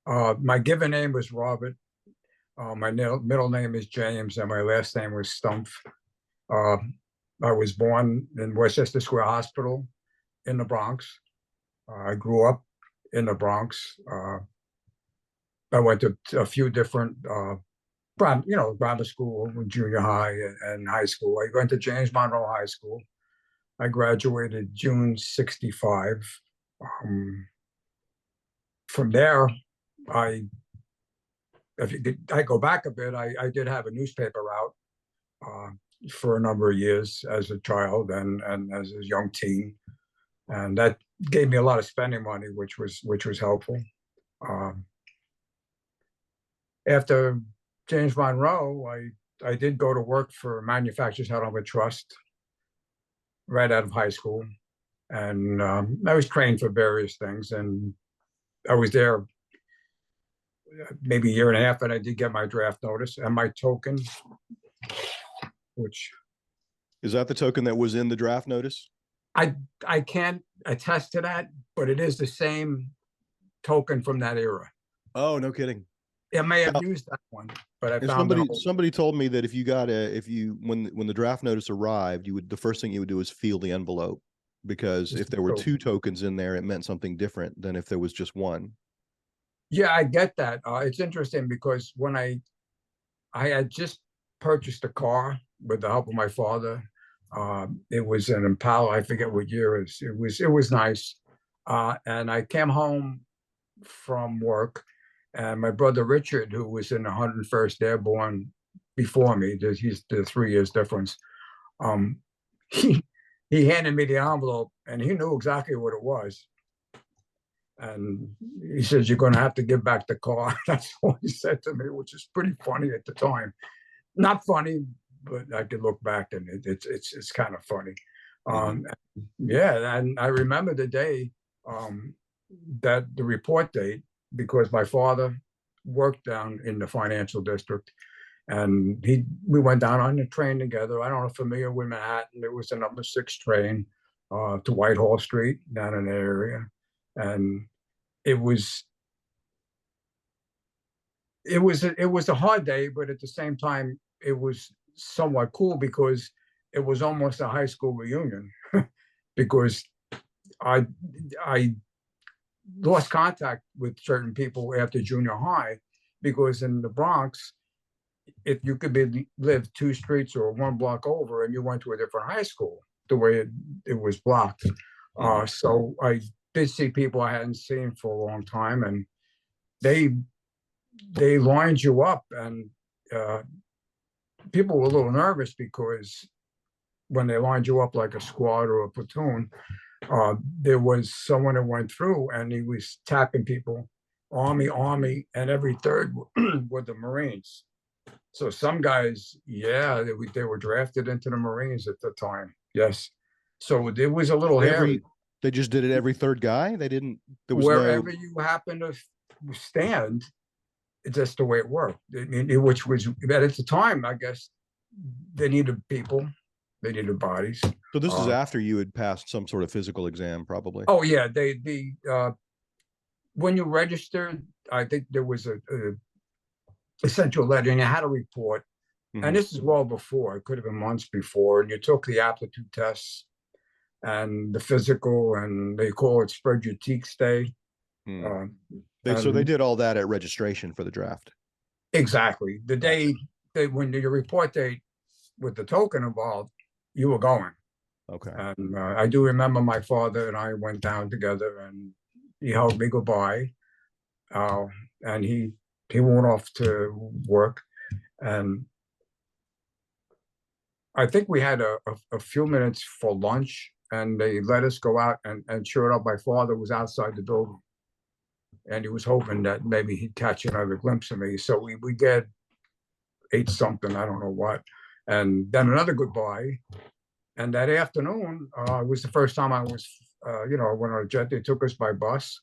My given name was Robert. My middle name is James, and my last name was Stumpf. Uh, I was born in Westchester Square Hospital in the Bronx. I grew up in the Bronx. I went to a few different, grammar school, junior high, and high school. I went to James Monroe High School. I graduated June '65. Um, from there, I I go back a bit. I did have a newspaper route uh, for a number of years as a child and as a young teen, and that gave me a lot of spending money, which was helpful. Um, After James Monroe, I did go to work for Manufacturers Hanover Trust right out of high school, and I was trained for various things, and I was there maybe a year and a half, and I did get my draft notice and my token, which Is that the token that was in the draft notice? I I can't attest to that, but it is the same token from that era. Oh, no kidding. I may have Now, used that one, but I and found an old. somebody told me that if you when the draft notice arrived, you would the first thing you would do is seal the envelope because if there were two tokens in there, it meant something different than if there was just one. Yeah, I get that. It's interesting because when I had just purchased a car with the help of my father. It was an Impala. I forget what year it was. It was nice. And I came home from work, and my brother Richard, who was in the 101st Airborne before me, he's the 3 years difference. Um, he he handed me the envelope, and he knew exactly what it was. And he says, "You're going to have to give back the car." That's what he said to me, which is pretty funny at the time. Not funny, but I could look back and it's kind of funny. Mm-hmm. Um, yeah, and I remember the day um, that the report date because my father worked down in the financial district, and we went down on the train together. I don't know if you're familiar with Manhattan. It was the number 6 train to Whitehall Street down in the area, and it was it was a hard day, but at the same time, it was somewhat cool because it was almost a high school reunion. Because I I lost contact with certain people after junior high, because in the Bronx, if you could live 2 streets or 1 block over, and you went to a different high school, the way it was blocked. Mm-hmm. So I did see people I hadn't seen for a long time, and they they lined you up, and uh, people were a little nervous because when they lined you up like a squad or a platoon, there was someone that went through and he was tapping people, Army, Army, and every third were the Marines. So some guys, yeah, they were drafted into the Marines at the time. Yes. So it was a little hairy. They just did it every third guy. They didn't. There was no. Wherever you happen to stand, it's just the way it worked. Which was at the time, I guess, they needed people, they needed bodies. So this is after you had passed some sort of physical exam, probably. Oh yeah, when you registered, I think there was a essential letter, and you had a report. Mm-hmm. And this is well before; it could have been months before. And you took the aptitude tests and the physical, and they call it spread your cheeks day. So they did all that at registration for the draft. Exactly. The day when your report date with the token involved, you were going. Okay. And I do remember my father and I went down together, and he held me goodbye. And he went off to work, and I think we had a few minutes for lunch, and they let us go out, and sure enough, my father was outside the building, and he was hoping that maybe he'd catch another glimpse of me. So we ate something, I don't know what, and then another goodbye. And that afternoon was the first time I was, went on a jet. They took us by bus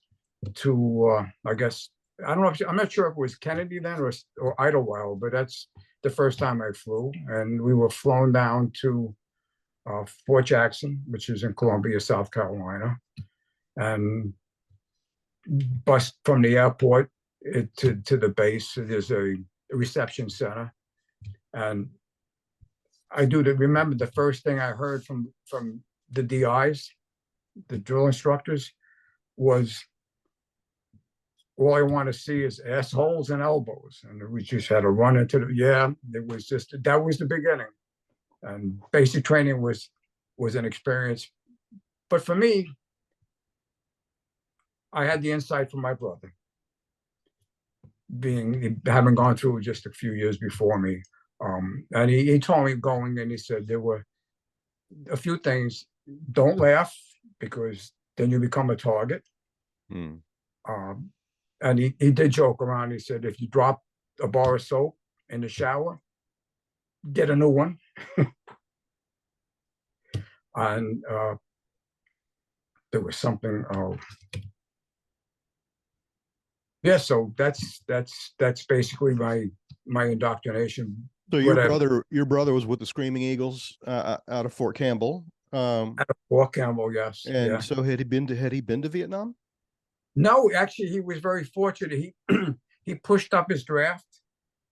to, I guess, I don't know, I'm not sure if it was Kennedy then or Idlewild, but that's the first time I flew. And we were flown down to Fort Jackson, which is in Columbia, South Carolina, and bus from the airport to the base. There's a reception center, and I do remember the first thing I heard from the DIs, the drill instructors, was, all I want to see is assholes and elbows. And we just had to run into it was just, that was the beginning. And basic training was an experience. But for me, I had the insight from my brother, having gone through it just a few years before me. And he told me going, and he said there were a few things. Don't laugh, because then you become a target. And he did joke around. He said, if you drop a bar of soap in the shower, get a new one. And there was something. Yeah, so that's basically my indoctrination. So your brother was with the Screaming Eagles out of Fort Campbell. At Fort Campbell, yes. And yeah. So had he been to Vietnam? No, actually, he was very fortunate. He he pushed up his draft,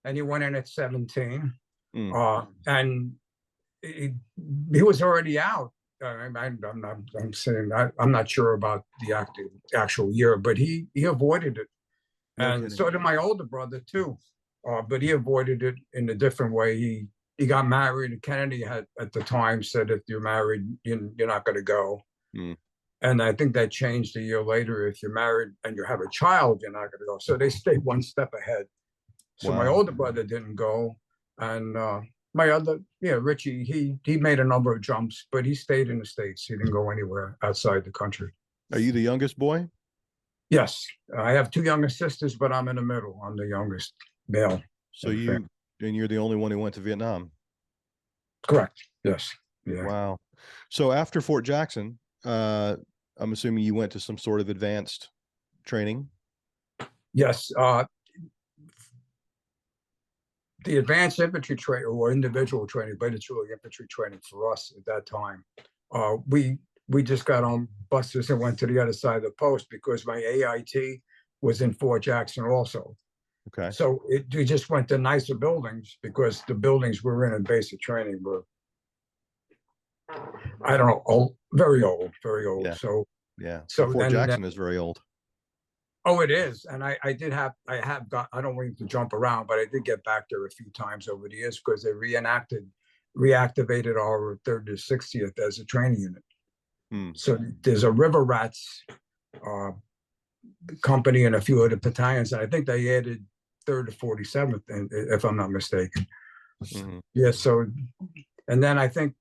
and he went in at 17. And he was already out. I'm saying I'm not sure about the actual year, but he avoided it, and so did my older brother too. But he avoided it in a different way. He got married, and Kennedy had at the time said, if you're married, you're not going to go. And I think that changed a year later. If you're married and you have a child, you're not going to go. So they stayed one step ahead. So my older brother didn't go, and my other, Richie, he made a number of jumps, but he stayed in the States. He didn't go anywhere outside the country. Are you the youngest boy? Yes, I have two younger sisters, but I'm in the middle. I'm the youngest male. So you're the only one who went to Vietnam. Correct. Yes. Yeah. Wow. So after Fort Jackson, I'm assuming you went to some sort of advanced training. Yes. The advanced infantry training, or individual training, but it's really infantry training for us at that time. We just got on buses and went to the other side of the post, because my AIT was in Fort Jackson also. Okay. So we just went to nicer buildings, because the buildings we were in basic training were, I don't know, very old. Yeah. So So Fort Jackson is very old. Oh, it is. And I don't want to jump around, but I did get back there a few times over the years, because they reactivated our 3rd to 60th as a training unit. So there's a River Rats company and a few other battalions, and I think they added 3rd to 47th, if I'm not mistaken. Yeah. So, and then I think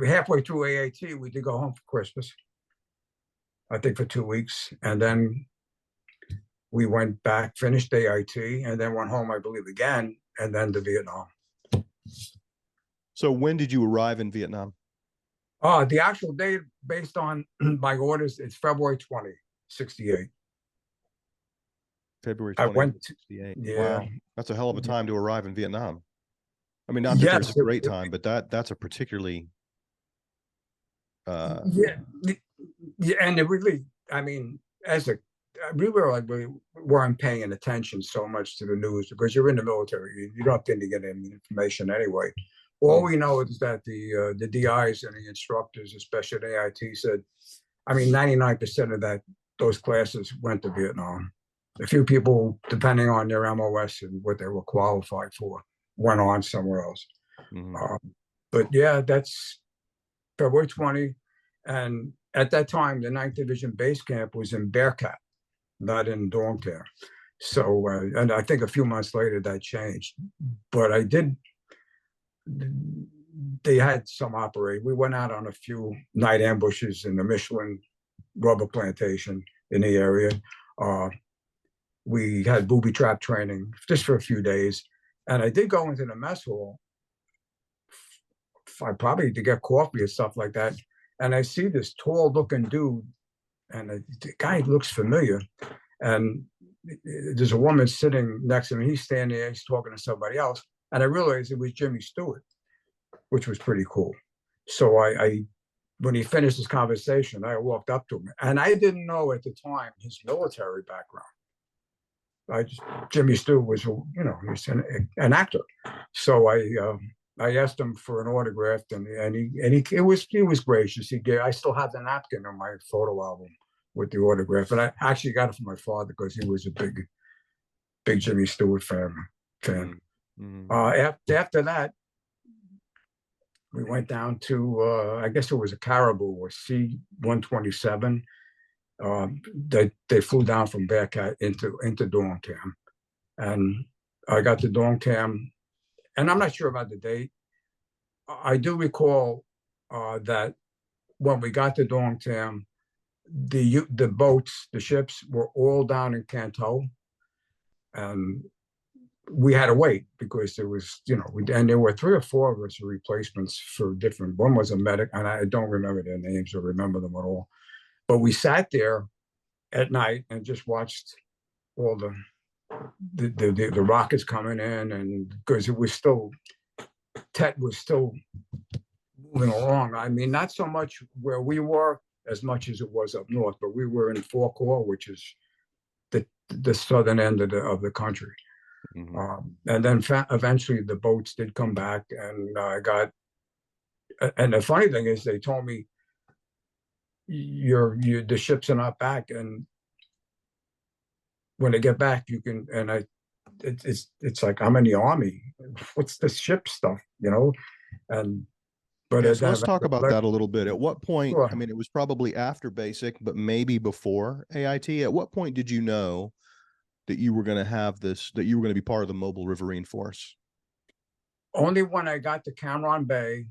halfway through AAT, we did go home for Christmas, I think for 2 weeks. And then we went back, finished AIT, and then went home, I believe, again, and then to Vietnam. So when did you arrive in Vietnam? The actual date, based on my orders, it's February 20, 68. February 20, 68. Yeah. Wow. That's a hell of a time to arrive in Vietnam. I mean, not that there's a great time, but that's a particularly and it really, I mean, we weren't paying attention so much to the news, because you're in the military. You don't tend to get any information anyway. All we know is that the DIs and the instructors, especially the AIT, said, I mean, 99% of those classes went to Vietnam. A few people, depending on their MOS and what they were qualified for, went on somewhere else. But yeah, that's February 20. And at that time, the 9th Division base camp was in Bearcat, not in Dongtair. So, and I think a few months later that changed. But they had some operate. We went out on a few night ambushes in the Michelin rubber plantation in the area. We had booby trap training just for a few days. And I did go into the mess hall, probably to get coffee or stuff like that. And I see this tall looking dude, and the guy looks familiar. And there's a woman sitting next to me. He's standing there, he's talking to somebody else. And I realized it was Jimmy Stewart, which was pretty cool. So when he finished his conversation, I walked up to him, and I didn't know at the time his military background. Jimmy Stu was, you know, he's an actor. So I asked him for an autograph, and he was gracious. I still have the napkin on my photo album with the autograph, and I actually got it from my father because he was a big Jimmy Stewart fan. Mm-hmm. After that, we went down to I guess it was a Caribou or C-127. They flew down from Bearcat into Dormtown, and I got to Dormtown, and I'm not sure about the date. I do recall that when we got to Dormtown, the boats, the ships were all down in Canto, and we had to wait because there was, you know, and there were 3 or 4 of us replacements for different. One was a medic, and I don't remember their names or remember them at all. But we sat there at night and just watched all the rockets coming in, and because it was still, Tet was still moving along. I mean, not so much where we were as much as it was up north, but we were in Fort Corps, which is the southern end of the country. Mm-hmm. And then eventually the boats did come back, and and the funny thing is, they told me, the ships are not back, and when they get back, you can, and it's like, I'm in the Army. What's the ship stuff, you know? And but Yeah, so let's talk about that a little bit. At what point, sure. I mean, it was probably after basic, but maybe before AIT. At what point did you know that you were going to have this, that you were going to be part of the Mobile Riverine Force? Only when I got to Cameron Bay,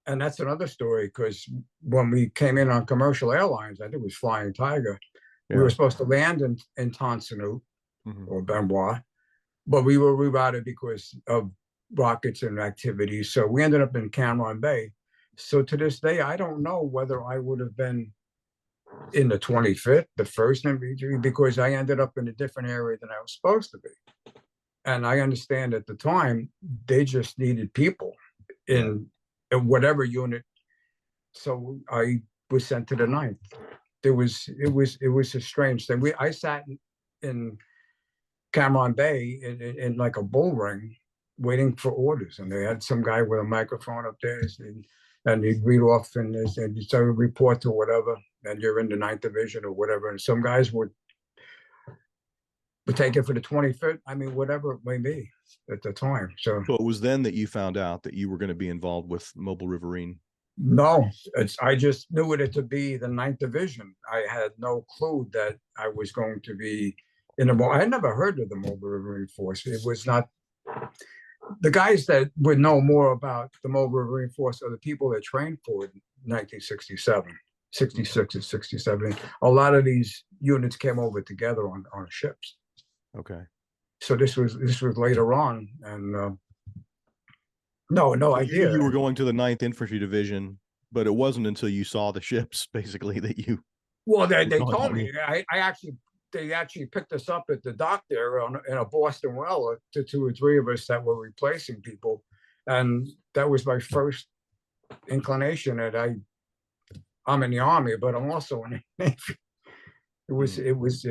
and that's another story, because when we came in on commercial airlines, I think it was Flying Tiger, we were supposed to land in Tonsanut or Benoit, but we were rerouted because of rockets and activities. So we ended up in Cameron Bay. So to this day, I don't know whether I would have been in the 25th, the first MV3, because I ended up in a different area than I was supposed to be. And I understand at the time, they just needed people in whatever unit. So I was sent to the 9th. It was a strange thing. I sat in Cameron Bay in like a bull ring, waiting for orders, and they had some guy with a microphone up there, and he'd read off, and he'd say, report to whatever, and you're in the 9th Division or whatever. And some guys would take it for the 25th. I mean, whatever it may be at the time. So it was then that you found out that you were going to be involved with Mobile Riverine? No, I just knew it to be the 9th Division. I had no clue that I was going to be in the. I had never heard of the Mobile Riverine Force. It was not the guys that would know more about the Mobile Riverine Force are the people that trained for it in 1967, 66 and 67. A lot of these units came over together on ships. Okay. So this was later on, and no idea. You were going to the 9th Infantry Division, but it wasn't until you saw the ships basically that you. Well, they told me. They actually picked us up at the dock there in a Boston Well, to 2 or 3 of us that were replacing people, and that was my first inclination that I'm in the Army, but I'm also in the Navy. It was.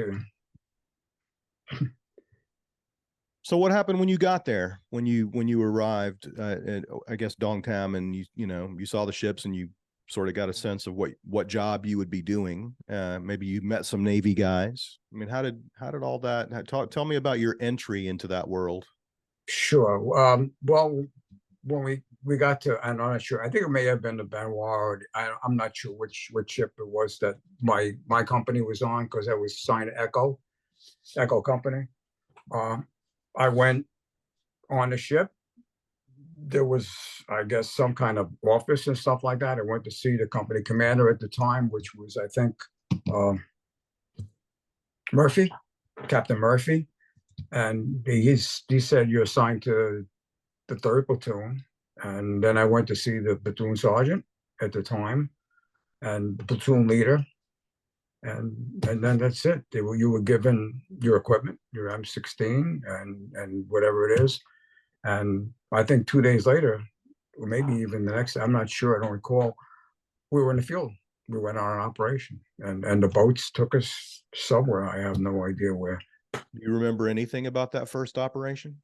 So what happened when you got there? When you arrived at, I guess, Dongtam, and you saw the ships, and you sort of got a sense of what job you would be doing. Maybe you met some Navy guys. I mean, how did all that tell me about your entry into that world? Sure. Well, when we got to, I'm not sure. I think it may have been the Benoit. I'm not sure which ship it was that my company was on, because I was signed Echo Company. I went on the ship. There was, I guess, some kind of office and stuff like that. I went to see the company commander at the time, which was, I think, Murphy, Captain Murphy. And he said, you're assigned to the 3rd Platoon. And then I went to see the platoon sergeant at the time and the platoon leader. And then that's it. You were given your equipment, your M16 and whatever it is. And I think 2 days later, or maybe even the next, I'm not sure, I don't recall, we were in the field. We went on an operation, and the boats took us somewhere. I have no idea where. Do you remember anything about that first operation?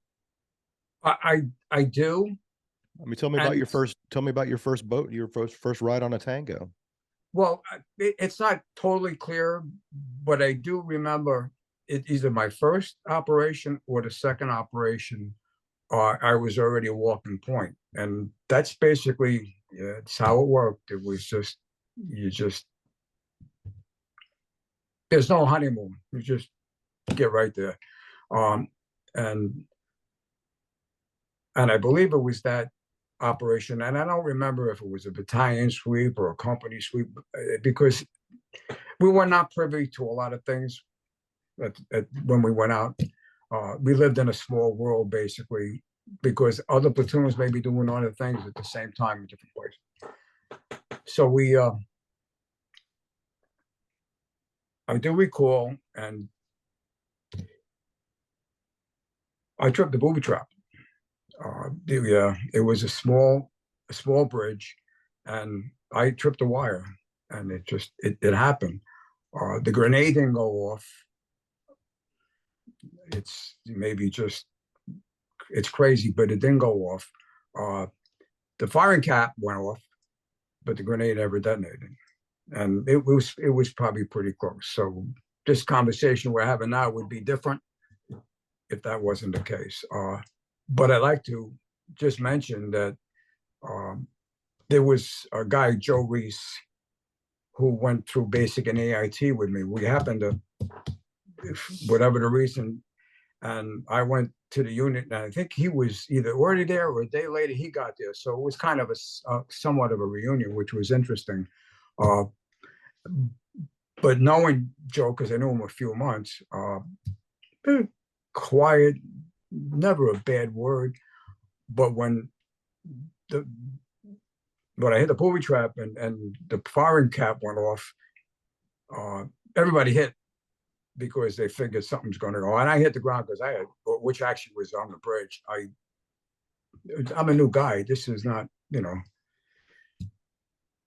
I do. I mean, tell me about And your first boat, your first ride on a Tango. well, it's not totally clear, but I do remember it either my first operation or the second operation. I was already walking point, and that's basically, yeah, it's how it worked. It was just, you just, there's no honeymoon. You just get right there. Um, and and I believe it was that operation, and I don't remember if it was a battalion sweep or a company sweep, because we were not privy to a lot of things when we went out. We lived in a small world, basically, because other platoons may be doing other things at the same time in different places. So I do recall, and I tripped the booby trap. It was a small bridge, and I tripped a wire, and it happened. The grenade didn't go off. It's maybe just it's crazy, but it didn't go off. Uh, the firing cap went off, but the grenade never detonated, and it was probably pretty close. So this conversation we're having now would be different if that wasn't the case. But I'd like to just mention that um, there was a guy, Joe Reese, who went through basic and AIT with me. We happened to, whatever the reason, and I went to the unit, and I think he was either already there or a day later he got there. So it was kind of a somewhat of a reunion, which was interesting. Uh, but knowing Joe, because I knew him a few months, quiet, never a bad word. But the when I hit the booby trap and the firing cap went off, everybody hit because they figured something's going to go. And I hit the ground because which actually was on the bridge. I'm a new guy. This is not, you know.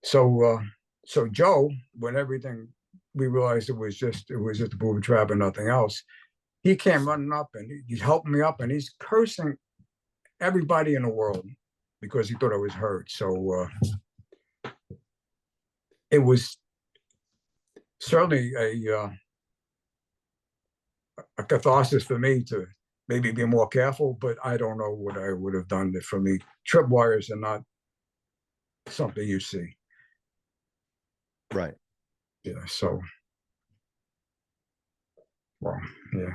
So Joe, when everything, we realized it was just a booby trap and nothing else. He came running up and he's helping me up, and he's cursing everybody in the world because he thought I was hurt. So it was certainly a catharsis for me to maybe be more careful, but I don't know what I would have done. For me, tripwires are not something you see. Right. Yeah. So, well, yeah.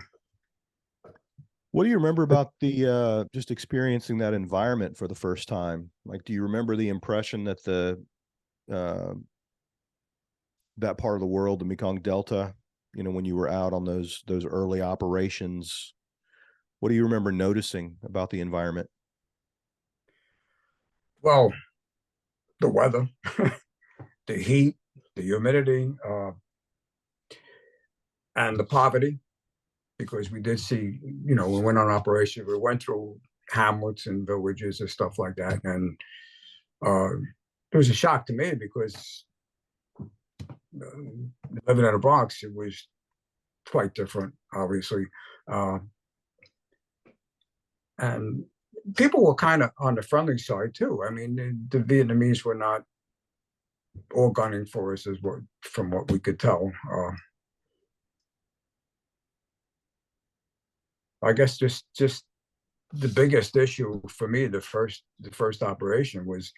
What do you remember about the just experiencing that environment for the first time? Like, do you remember the impression that uh, that part of the world, the Mekong Delta, you know, when you were out on those early operations, what do you remember noticing about the environment? Well, the weather, the heat, the humidity, and the poverty, because we did see, we went on operation. We went through hamlets and villages and stuff like that, and it was a shock to me because living in the Bronx, it was quite different, obviously. And people were kind of on the friendly side too. I mean, the Vietnamese were not all gunning for us, from what we could tell. I guess just the biggest issue for me, the first operation was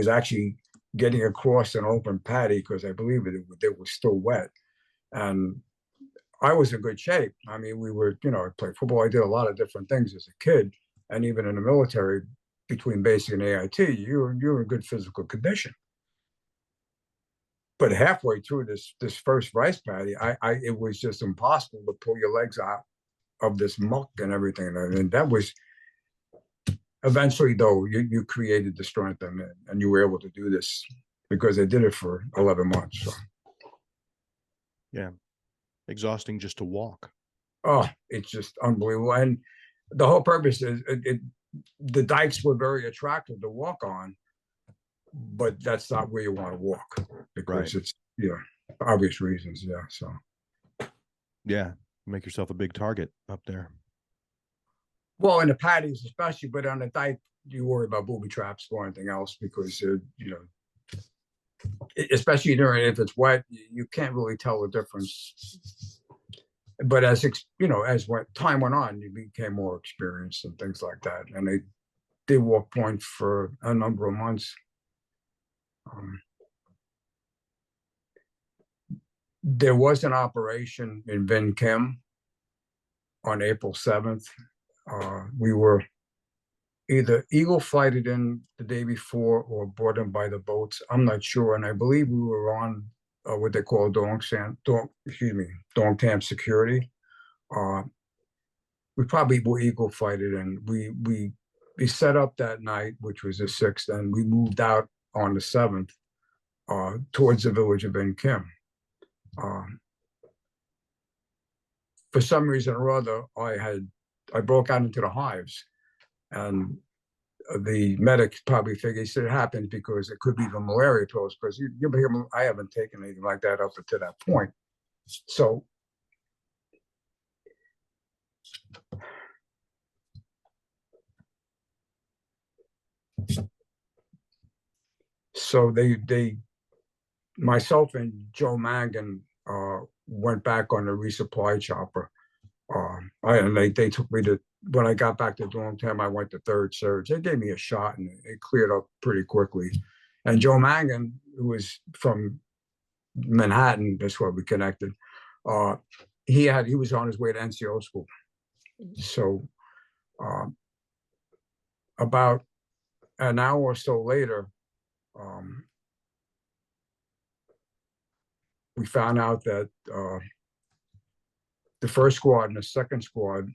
actually getting across an open paddy, because I believe it was still wet, and I was in good shape. I mean, we were, I played football. I did a lot of different things as a kid, and even in the military, between basic and AIT, you're in good physical condition. But halfway through this first rice paddy, it was just impossible to pull your legs out of this muck and everything. And that was eventually, though, you created the strength and you were able to do this because I did it for 11 months. So. Yeah. Exhausting just to walk. Oh, it's just unbelievable. And the whole purpose is the dikes were very attractive to walk on, but that's not where you want to walk because it's, obvious reasons. Yeah. So. Yeah. Make yourself a big target up there. Well, in the patties especially, but on the dike, you worry about booby traps or anything else because, especially during, if it's wet, you can't really tell the difference. But as time went on, you became more experienced and things like that. And they did walk point for a number of months. There was an operation in Vin Kim on April 7th. We were either eagle flighted in the day before or brought in by the boats. I'm not sure. And I believe we were on what they call Dong Tam security. We probably were eagle flighted, and we set up that night, which was the 6th, and we moved out on the 7th towards the village of Ben Kim. For some reason or other, I broke out into the hives, and the medic probably figured, he said it happened because it could be the malaria pills, because I haven't taken anything like that up to that point. So they myself and Joe Mangan went back on the resupply chopper. They took me to, when I got back to Dorm Tam, I went to 3rd Surge. They gave me a shot and it cleared up pretty quickly. And Joe Mangan, who was from Manhattan, that's where we connected. He was on his way to NCO school. So about an hour or so later, we found out that the 1st squad and the 2nd squad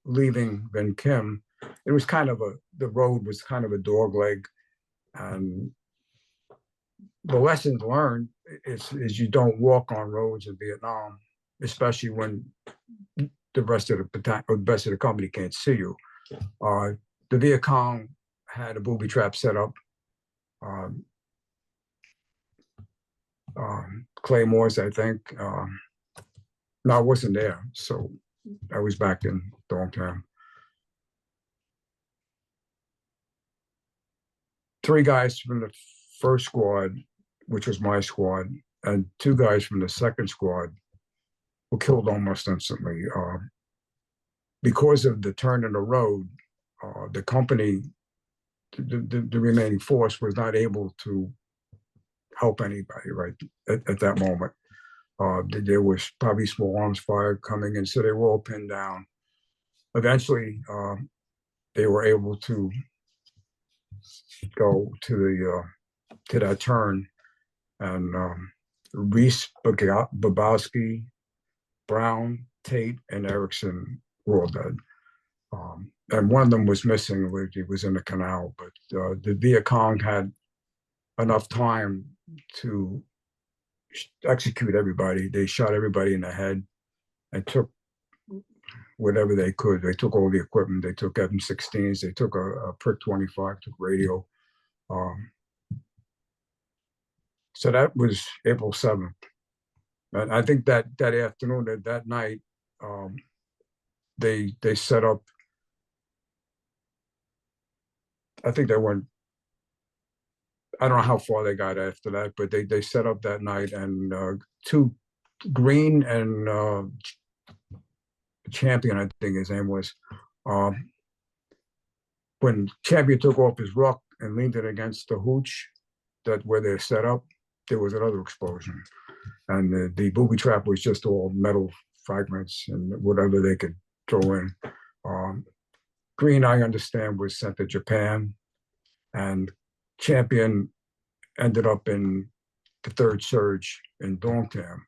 leaving Vin Kim, it was kind of the road was kind of a dog leg. And the lessons learned is you don't walk on roads in Vietnam, especially when the rest of the company can't see you. The Viet Cong had a booby trap set up. Claymores, I think. No, I wasn't there, so I was back in Dong Tam. 3 guys from the 1st squad, which was my squad, and 2 guys from the 2nd squad were killed almost instantly. Because of the turn in the road, the company, the remaining force, was not able to help anybody right at that moment. There was probably small arms fire coming in, so they were all pinned down. Eventually, they were able to go to that turn, and Reese, Babowski, Brown, Tate, and Erickson were all dead. And one of them was missing. He was in the canal, but the Viet Cong had enough time to execute everybody. They shot everybody in the head and took whatever they could. They took all the equipment. They took M16s. They took a Prick 25, took radio. So that was April 7th. And I think that afternoon, that night, they set up, I think they went, I don't know how far they got after that, but they set up that night, and 2 Green and Champion, I think his name was. When Champion took off his ruck and leaned it against the hooch, that where they're set up, there was another explosion. And the booby trap was just all metal fragments and whatever they could throw in. Green, I understand, was sent to Japan, and Champion ended up in the 3rd Surge in Dong Tam.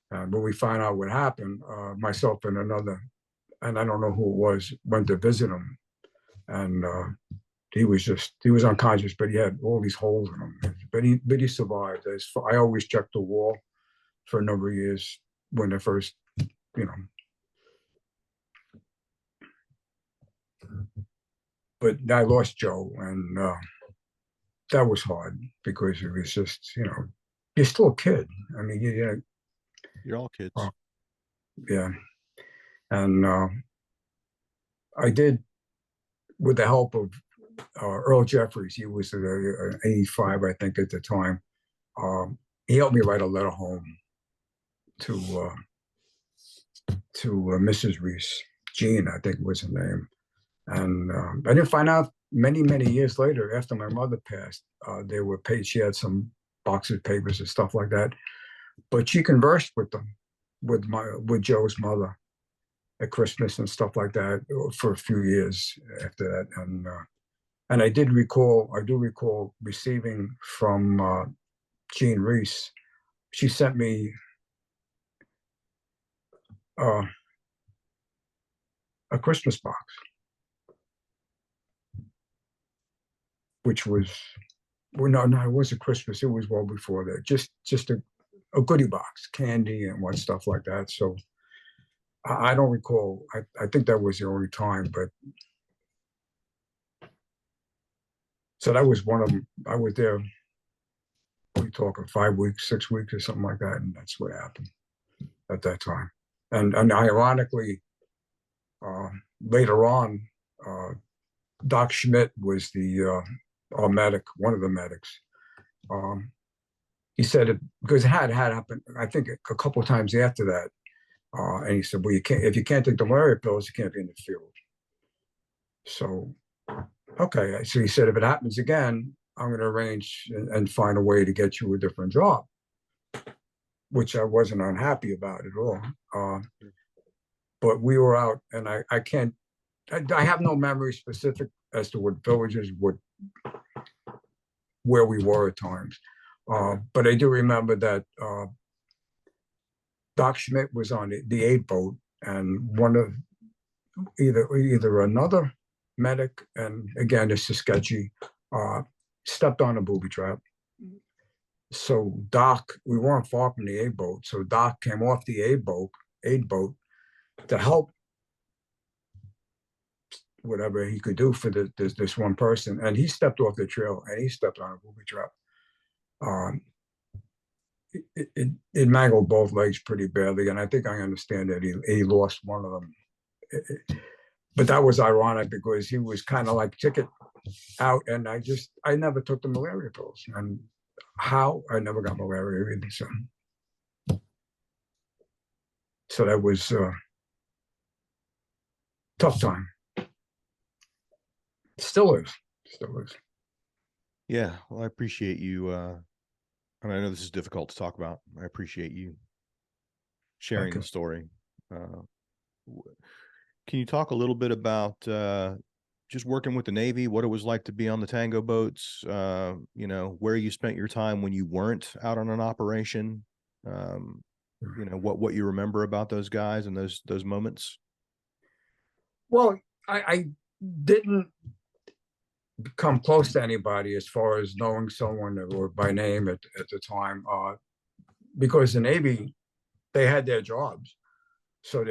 When we found out what happened, myself and another, and I don't know who it was, went to visit him. And he was unconscious, but he had all these holes in him. But he survived. I always checked the wall for a number of years when they first, But I lost Joe, and that was hard because it was just, you're still a kid. I mean, you're all kids. Yeah. And I did, with the help of Earl Jeffries. He was 85, I think, at the time. He helped me write a letter home to Mrs. Reese. Jean, I think was her name. And I didn't find out many years later, after my mother passed, they were paid. She had some box of papers and stuff like that. But she conversed with them, with Joe's mother at Christmas and stuff like that for a few years after that. And I do recall receiving from Jean Reese. She sent me a Christmas box, which was, well, no, it wasn't Christmas. It was well before that. Just a goodie box, candy and what stuff like that. So I don't recall. I think that was the only time, but so that was one of them. I was there, we talking 5 weeks, 6 weeks or something like that. And that's what happened at that time. And ironically, later on, Doc Schmidt was our medic, one of the medics. He said it because it had happened, I think, a couple of times after that. And he said, well, if you can't take the malaria pills, you can't be in the field. So, okay. So he said, if it happens again, I'm going to arrange and find a way to get you a different job, which I wasn't unhappy about at all. But we were out, and I have no memory specific as to what villages where we were at times. But I do remember that Doc Schmidt was on the aid boat, and one of either another medic, and again, this is sketchy, stepped on a booby trap. So Doc, we weren't far from the aid boat, so Doc came off the aid boat to help whatever he could do for this one person, and he stepped off the trail and he stepped on a booby trap. It mangled both legs pretty badly, and I think I understand that he lost one of them. But that was ironic because he was kind of like ticket out, and I never took the malaria pills, and how I never got malaria either. So that was tough time. Still is. Yeah, well, I appreciate you. And I know this is difficult to talk about. I appreciate you sharing the story. Can you talk a little bit about just working with the Navy, what it was like to be on the Tango boats, where you spent your time when you weren't out on an operation, what you remember about those guys and those moments? Well, I didn't come close to anybody as far as knowing someone or by name at the time, because the Navy, they had their jobs. So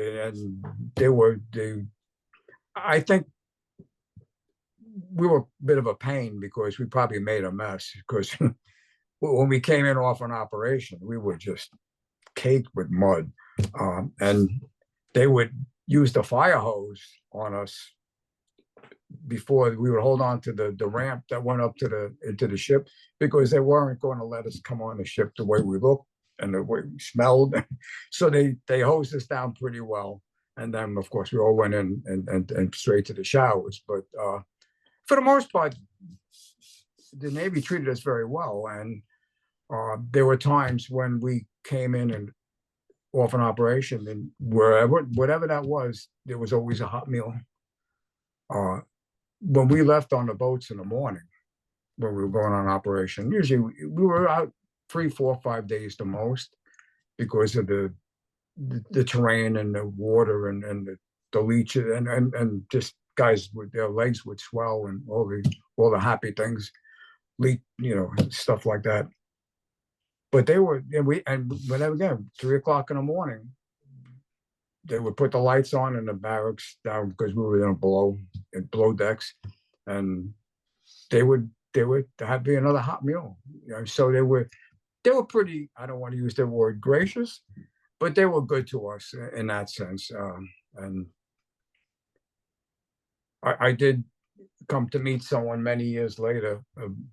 I think we were a bit of a pain because we probably made a mess, because when we came in off an operation, we were just caked with mud. And they would use the fire hose on us before we would hold on to the ramp that went up into the ship, because they weren't going to let us come on the ship the way we looked and the way we smelled. So they hosed us down pretty well. And then, of course, we all went in and straight to the showers. But for the most part, the Navy treated us very well. And there were times when we came in and off an operation, and whatever that was, there was always a hot meal. When we left on the boats in the morning, when we were going on operation, usually we were out 3, 4, 5 days the most, because of the terrain and the water and the leeches and just guys with their legs would swell and all the happy things, leak, stuff like that. But they were, and whenever, again, 3 o'clock in the morning, they would put the lights on in the barracks down, because we were below decks, and they would have be another hot meal. So they were pretty, I don't want to use the word gracious, but they were good to us in that sense. And I did come to meet someone many years later,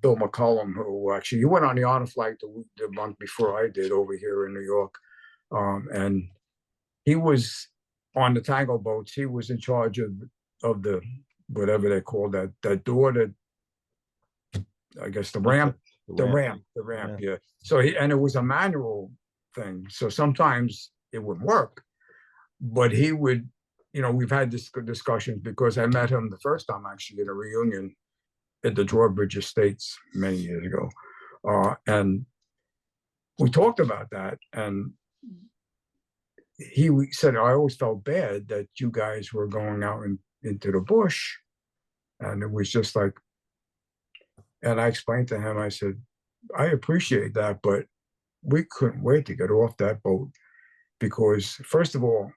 Bill McCullum, who actually he went on the honor flight the month before I did over here in New York, and he was on the tango boats. He was in charge of the whatever they call that door, that I guess the ramp, yeah. So and it was a manual thing. So sometimes it wouldn't work, but he would, we've had this discussions because I met him the first time actually at a reunion at the Drawbridge Estates many years ago. And we talked about that. And he said, I always felt bad that you guys were going out into the bush. And it was just like, and I explained to him, I said, I appreciate that, but we couldn't wait to get off that boat because, first of all,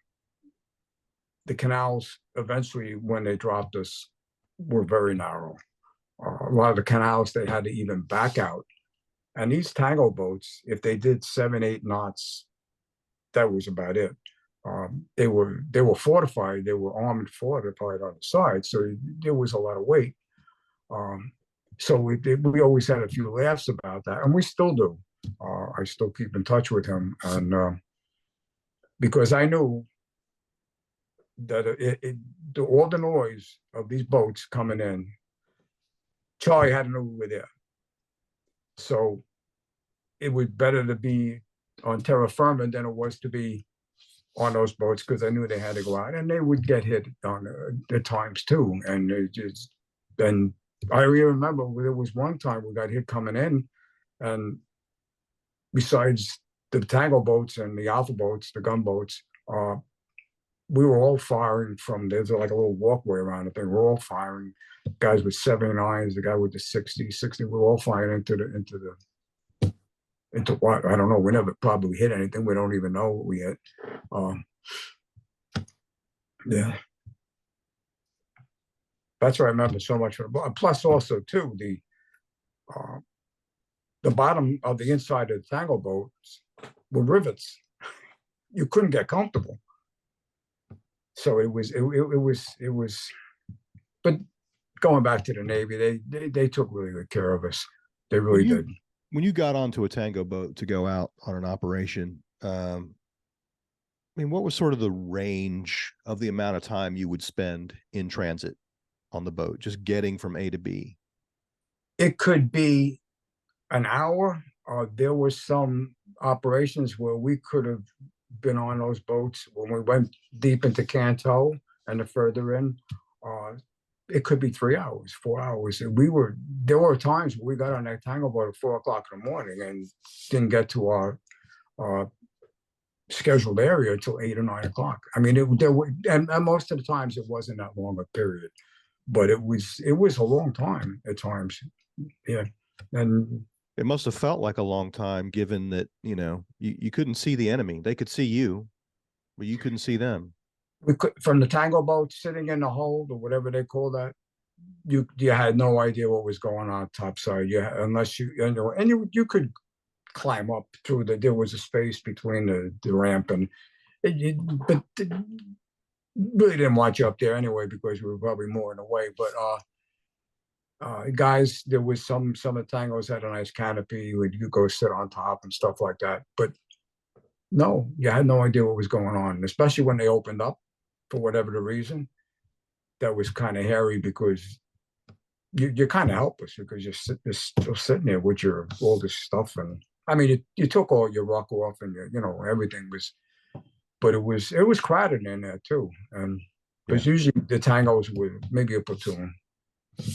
the canals eventually, when they dropped us, were very narrow. A lot of the canals, they had to even back out. And these tango boats, if they did 7, 8 knots, that was about it. They were fortified. They were armed fortified on the side, so there was a lot of weight. So we always had a few laughs about that, and we still do. I still keep in touch with him, and because I knew that all the noise of these boats coming in, Charlie had to know we were there. So it was better to be on terra firma than it was to be on those boats, because I knew they had to go out, and they would get hit on at times too. And I remember there was one time we got hit coming in, and besides the tango boats and the alpha boats, the gunboats, we were all firing from, there's like a little walkway around it. They were all firing, guys with 79s, the guy with the 60, we were all firing into what? I don't know. We never probably hit anything. We don't even know what we hit. Yeah. That's what I remember so much. Plus also too, the bottom of the inside of the tango boats were rivets. You couldn't get comfortable. So it was, but going back to the Navy, they took really good care of us. They really did. When you got onto a tango boat to go out on an operation, I mean, what was sort of the range of the amount of time you would spend in transit on the boat, just getting from A to B? It could be an hour. There were some operations where we could have been on those boats when we went deep into Canto and further in. It could be 3 hours, 4 hours. There were times we got on that tango boat at 4 o'clock in the morning and didn't get to our scheduled area until 8 or 9 o'clock. I mean, and most of the times it wasn't that long a period, but it was a long time at times. Yeah. And it must have felt like a long time, given that, you couldn't see the enemy. They could see you, but you couldn't see them. We could, from the tango boat sitting in the hold or whatever they call that, you had no idea what was going on topside. Unless you could climb up through there was a space between the ramp and but really didn't want you up there anyway, because we were probably more in the way. But guys, there was some of the tangos had a nice canopy. You go sit on top and stuff like that. But no, you had no idea what was going on, especially when they opened up for whatever the reason. That was kind of hairy, because you're kind of helpless, because you're still sitting there with all this stuff. And I mean, you took all your rock off and everything was, but it was crowded in there too. And because usually the tangos were maybe a platoon.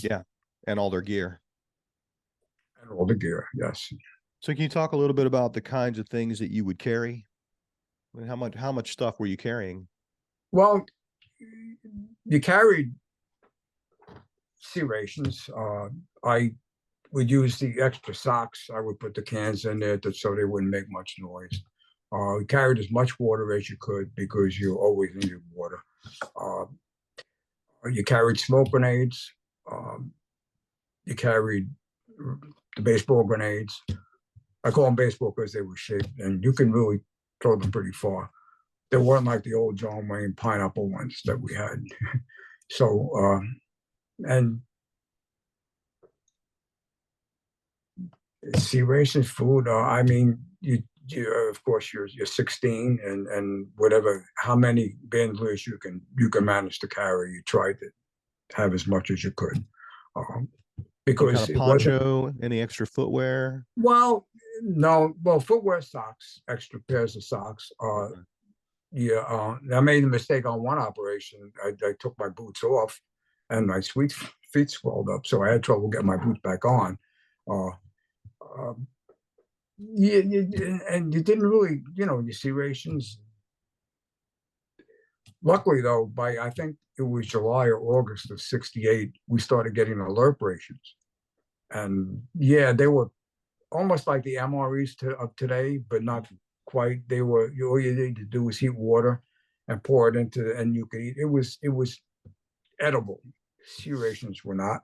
Yeah. And all their gear. And all the gear, yes. So can you talk a little bit about the kinds of things that you would carry? I mean, how much stuff were you carrying? Well, you carried sea rations. I would use the extra socks. I would put the cans in there so they wouldn't make much noise. You carried as much water as you could, because you always needed water. You carried smoke grenades. You carried the baseball grenades. I call them baseball because they were shaped, and you can really throw them pretty far. They weren't like the old John Wayne pineapple ones that we had. So, and sea rations, food. I mean, you of course you're 16 and whatever, how many bandoliers you can manage to carry. You try to have as much as you could, um, Some kind because of it wasn't. poncho, any extra footwear? Well, no, well, footwear, socks, extra pairs of socks. Okay. Yeah, I made a mistake on one operation. I took my boots off, and my sweet feet swelled up, so I had trouble getting my boots back on. Uh, uh, yeah, and you didn't really, you see rations. Luckily, though, by I think it was July or August of '68, we started getting alert rations, and yeah, they were almost like the MREs of today, but not quite. They were, all you need to do was heat water and pour it into, and you could eat. It was edible. Sea rations were not.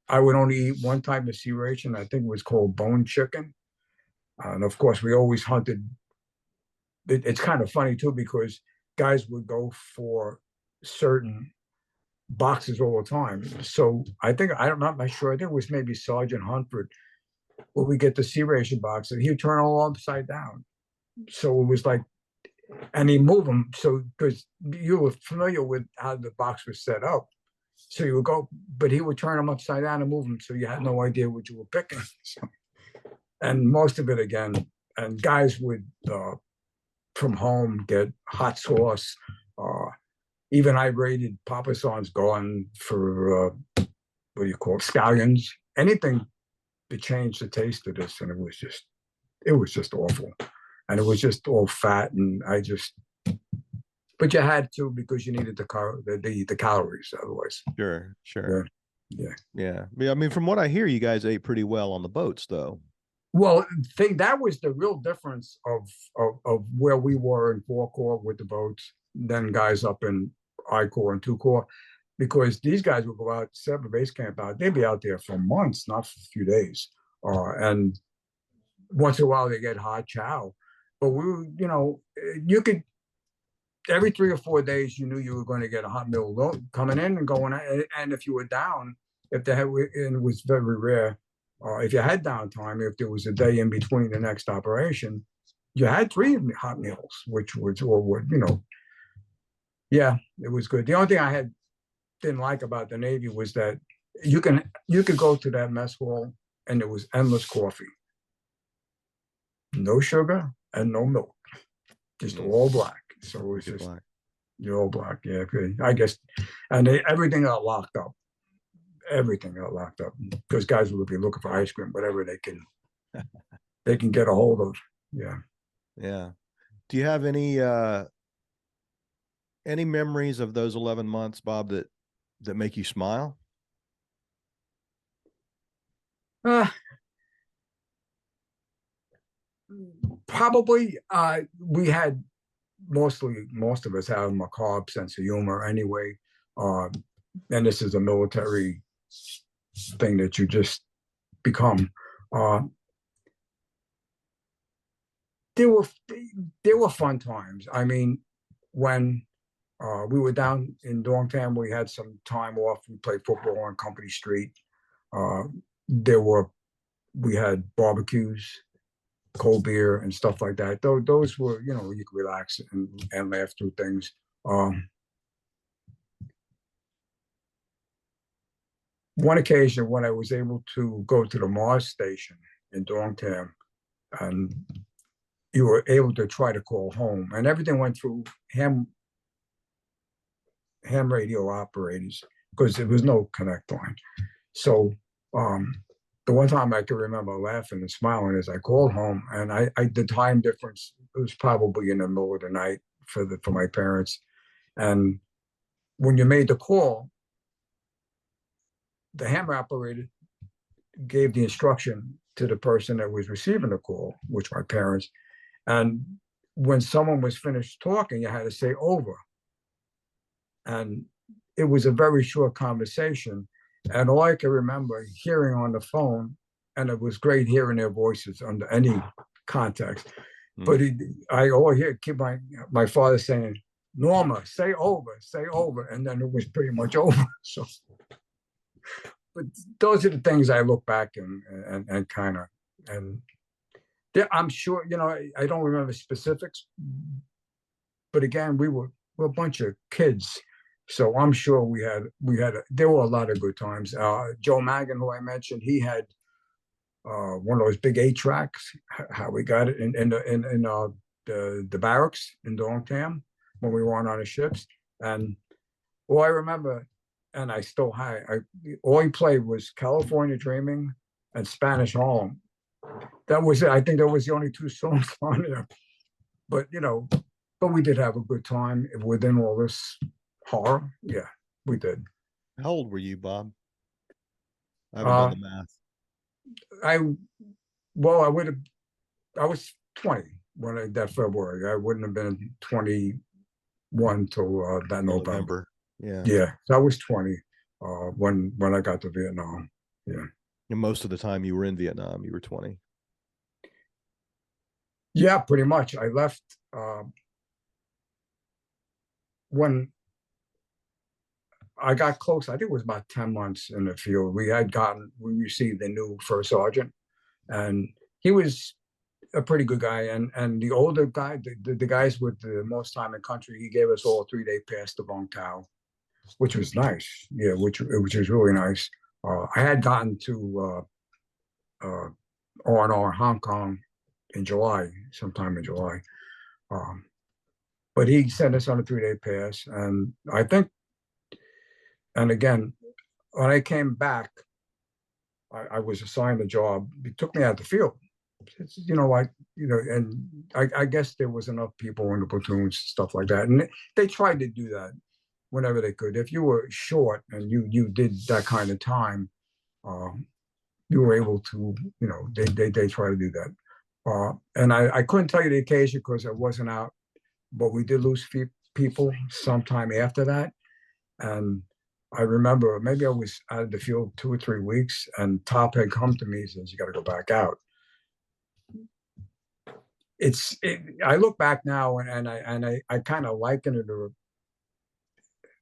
I would only eat one type of sea ration. I think it was called bone chicken. And of course, we always hunted. It's kind of funny too because guys would go for certain boxes all the time. So I'm not sure. I think it was maybe Sergeant Huntford when we get the sea ration box, and he'd turn all upside down. So it was like, and he moved them. So because you were familiar with how the box was set up, so you would go, but he would turn them upside down and move them, so you had no idea what you were picking. So, and most of it again, and guys would from home get hot sauce. Even I raided Papa San's gone for what do you call it, scallions, anything to change the taste of this, and it was just awful, and it was just all fat, and but you had to because you needed the calories, otherwise. Sure. Yeah. I mean, from what I hear, you guys ate pretty well on the boats, though. Well, that was the real difference of where we were in 4 Corps with the boats, then guys up in I Corps and 2 Corps, because these guys would go out, set a base camp out. They'd be out there for months, not for a few days. And once in a while they get hot chow. But you could, every 3 or 4 days, you knew you were going to get a hot meal coming in and going out. And if you were down, and it was very rare, if you had downtime, if there was a day in between the next operation, you had 3 hot meals, which was, yeah, it was good. The only thing didn't like about the Navy was that you could go to that mess hall and there was endless coffee, no sugar and no milk, just all black. So it was just black. You're all black, yeah. I guess, and everything got locked up. Everything got locked up because guys will be looking for ice cream, whatever they can get a hold of. Yeah. Do you have any memories of those 11 months, Bob, that make you smile? Probably. We had most of us have a macabre sense of humor anyway. And this is a military thing that you just become. There were fun times. I mean, when we were down in Dongtam, we had some time off. We played football on Company Street. We had barbecues, cold beer, and stuff like that. Those were, you could relax and laugh through things. One occasion when I was able to go to the Mars station in Dongtam, and you were able to try to call home, and everything went through ham radio operators because there was no connect line. So the one time I can remember laughing and smiling as I called home, and the time difference, it was probably in the middle of the night for my parents, and when you made the call, the ham operator gave the instruction to the person that was receiving the call, which were my parents, and when someone was finished talking, you had to say over. And it was a very short conversation. And all I can remember hearing on the phone, and it was great hearing their voices under any context, But I always keep my father saying, Norma, say over. And then it was pretty much over. So, but those are the things I look back and kind of, and I'm sure, I don't remember specifics, but again, we're a bunch of kids. So I'm sure there were a lot of good times. Joe Magan, who I mentioned, he had one of those big 8-tracks. How we got it in the barracks in Dongtam when we weren't on the ships. And all I remember, and I still all he played was California Dreaming and Spanish Harlem. That was it. I think that was the only 2 songs on there. But but we did have a good time within all this horror. Yeah, we did. How old were you, Bob? I haven't done the math. I was 20 when that February. I wouldn't have been 21 till that November. Yeah. So I was 20 when I got to Vietnam. Yeah. And most of the time you were in Vietnam, you were 20. Yeah, pretty much. I left when I got close. I think it was about 10 months in the field. We received a new first sergeant, and he was a pretty good guy. And the older guy, the guys with the most time in country, he gave us all a 3-day pass to Vung Tau, which was nice. Yeah, which was really nice. I had gotten to R&R Hong Kong in July, sometime in July. But he sent us on a 3-day pass. And I think, and again, when I came back, I was assigned a job. He took me out the field. And I guess there was enough people in the platoons, stuff like that. And they tried to do that whenever they could. If you were short and you did that kind of time, you were able to, they try to do that. And I couldn't tell you the occasion because I wasn't out, but we did lose people sometime after that. And I remember maybe I was out of the field 2 or 3 weeks, and Top had come to me and says, "You got to go back out." I look back now and I kind of liken it or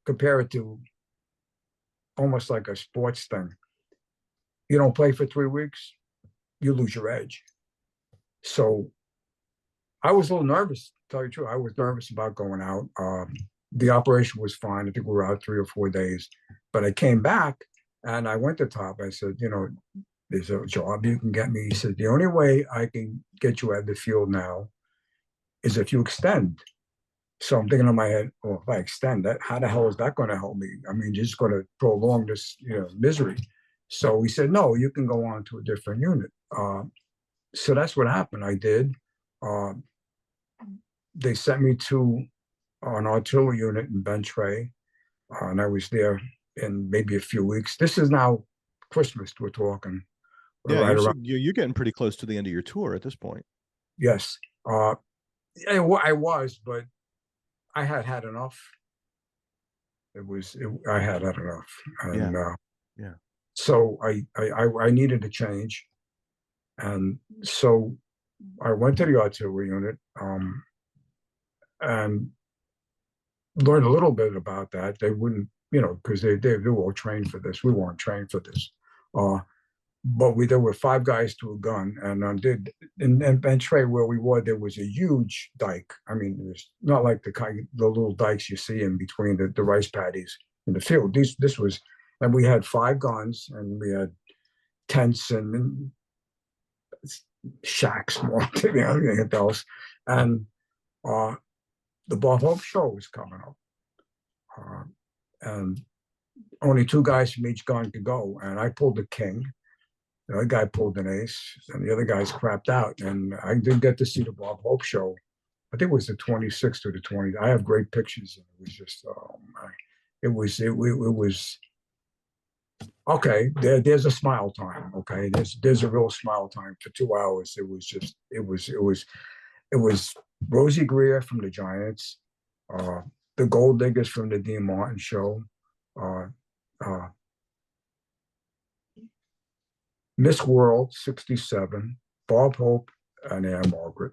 compare it to almost like a sports thing. You don't play for 3 weeks, you lose your edge. So I was a little nervous, to tell you the truth. I was nervous about going out. The operation was fine. I think we were out 3 or 4 days, but I came back and I went to Top. I said, there's a job you can get me. He said, the only way I can get you out of the field now is if you extend. So I'm thinking in my head, well, if I extend that, how the hell is that going to help me? I mean, just going to prolong this, misery. So he said, no, you can go on to a different unit. So that's what happened. I did. They sent me to an artillery unit in Ben Tre, and I was there in maybe a few weeks. This is now Christmas we're talking. Yeah, you're getting pretty close to the end of your tour at this point. Yes. I was, but I had enough. I had enough. And yeah. So I needed a change. And so I went to the artillery unit and learned a little bit about that. They wouldn't, because they were all trained for this. We weren't trained for this. But there were 5 guys to a gun, and in Ben Tre where we were, there was a huge dike. I mean, it was not like the little dikes you see in between the rice paddies in the field. This was, and we had 5 guns, and we had tents and shacks, more than anything else. And the Bob Hope show was coming up, and only 2 guys from each gun could go, and I pulled the king. The other guy pulled an ace, and the other guys crapped out. And I didn't get to see the Bob Hope show. I think it was the 26th or the 20th. I have great pictures. It was just, oh my, it was okay. There's a smile time. Okay, there's a real smile time for 2 hours. It was Rosie Greer from the Giants, the Gold Diggers from the Dean Martin show, Miss World '67, Bob Hope, and Ann Margaret,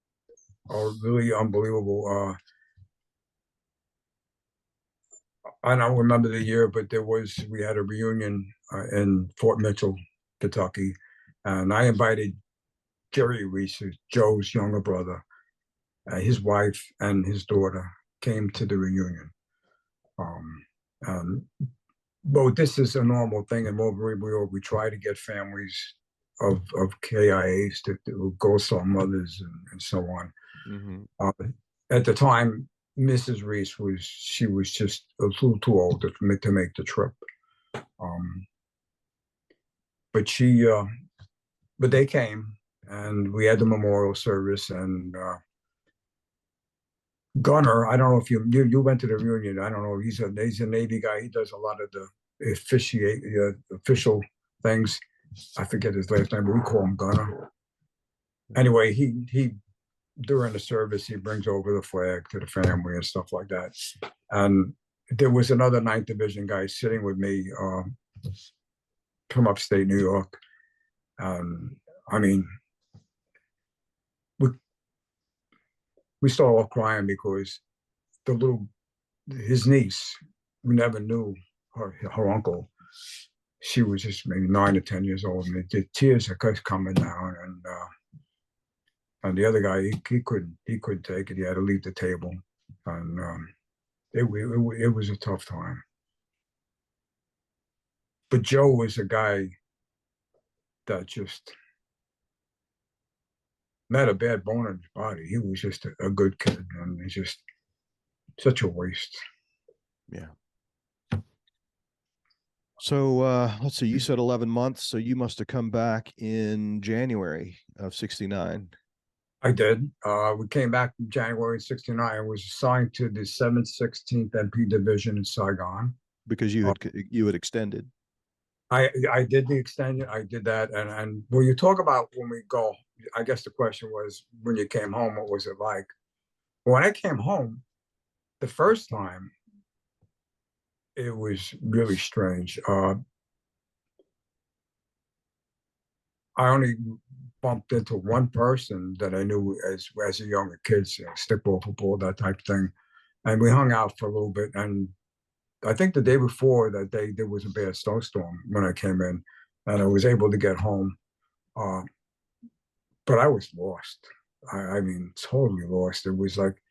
really unbelievable. I don't remember the year, but we had a reunion in Fort Mitchell, Kentucky, and I invited Jerry Reese, Joe's younger brother, his wife and his daughter came to the reunion. And But this is a normal thing in Mobile. We try to get families of KIAs to go saw mothers and so on. Mm-hmm. At the time, Mrs. Reese was just a little too old to make the trip. Um, but but they came and we had the memorial service and Gunner. I don't know if you went to the reunion. I don't know. He's a Navy guy. He does a lot of the official things. I forget his last name, but we call him Gunner. Anyway, he during the service he brings over the flag to the family and stuff like that. And there was another 9th Division guy sitting with me from upstate New York. I mean, we started all crying because his niece, we never knew her uncle. She was just maybe 9 or 10 years old, and the tears are coming down. And the other guy, he couldn't take it. He had to leave the table, and it was a tough time. But Joe was a guy that just not a bad bone in his body. He was just a good kid, and he's just such a waste. Yeah. So let's see, you said 11 months, so you must have come back in January of 69. I did. We came back in January of 69. I was assigned to the 7th 16th MP Division in Saigon. Because you had extended. I did the extension. I did that. And when you talk about when we go, I guess the question was when you came home, what was it like? When I came home, the first time, it was really strange. I only bumped into one person that I knew as a younger kid, stick ball, football, that type of thing. And we hung out for a little bit. And I think the day before that day, there was a bad snowstorm when I came in, and I was able to get home. But I was lost. I mean, totally lost. It was like,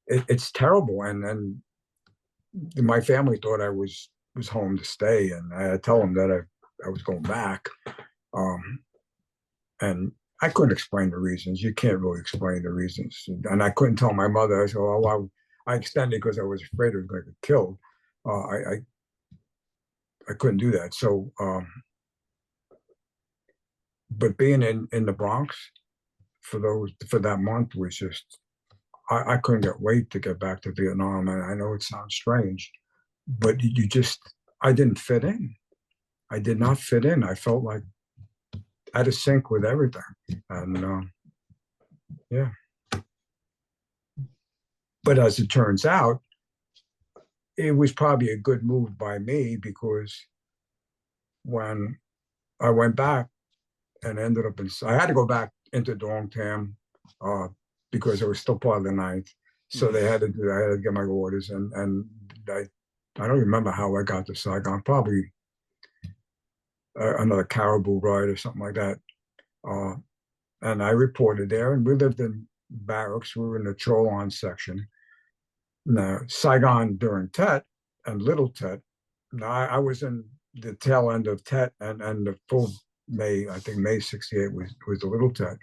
it's terrible. And my family thought I was home to stay, and I tell them that I was going back. And I couldn't explain the reasons. You can't really explain the reasons. And I couldn't tell my mother. I said, "Oh, I extended because I was afraid I was going to get killed." I couldn't do that. So, but being in the Bronx for that month was just, I couldn't wait to get back to Vietnam. And I know it sounds strange, but I didn't fit in. I did not fit in. I felt like out of sync with everything. And yeah. But as it turns out, it was probably a good move by me, because when I went back and ended up I had to go back into Dong Tam because it was still part of the 9th. So I had to get my orders, and I don't remember how I got to Saigon. Probably another caribou ride or something like that. And I reported there, and we lived in barracks. We were in the Cholon section. Now, Saigon during Tet and Little Tet. Now, I was in the tail end of Tet, and the full May, I think May 68 was the Little Tet.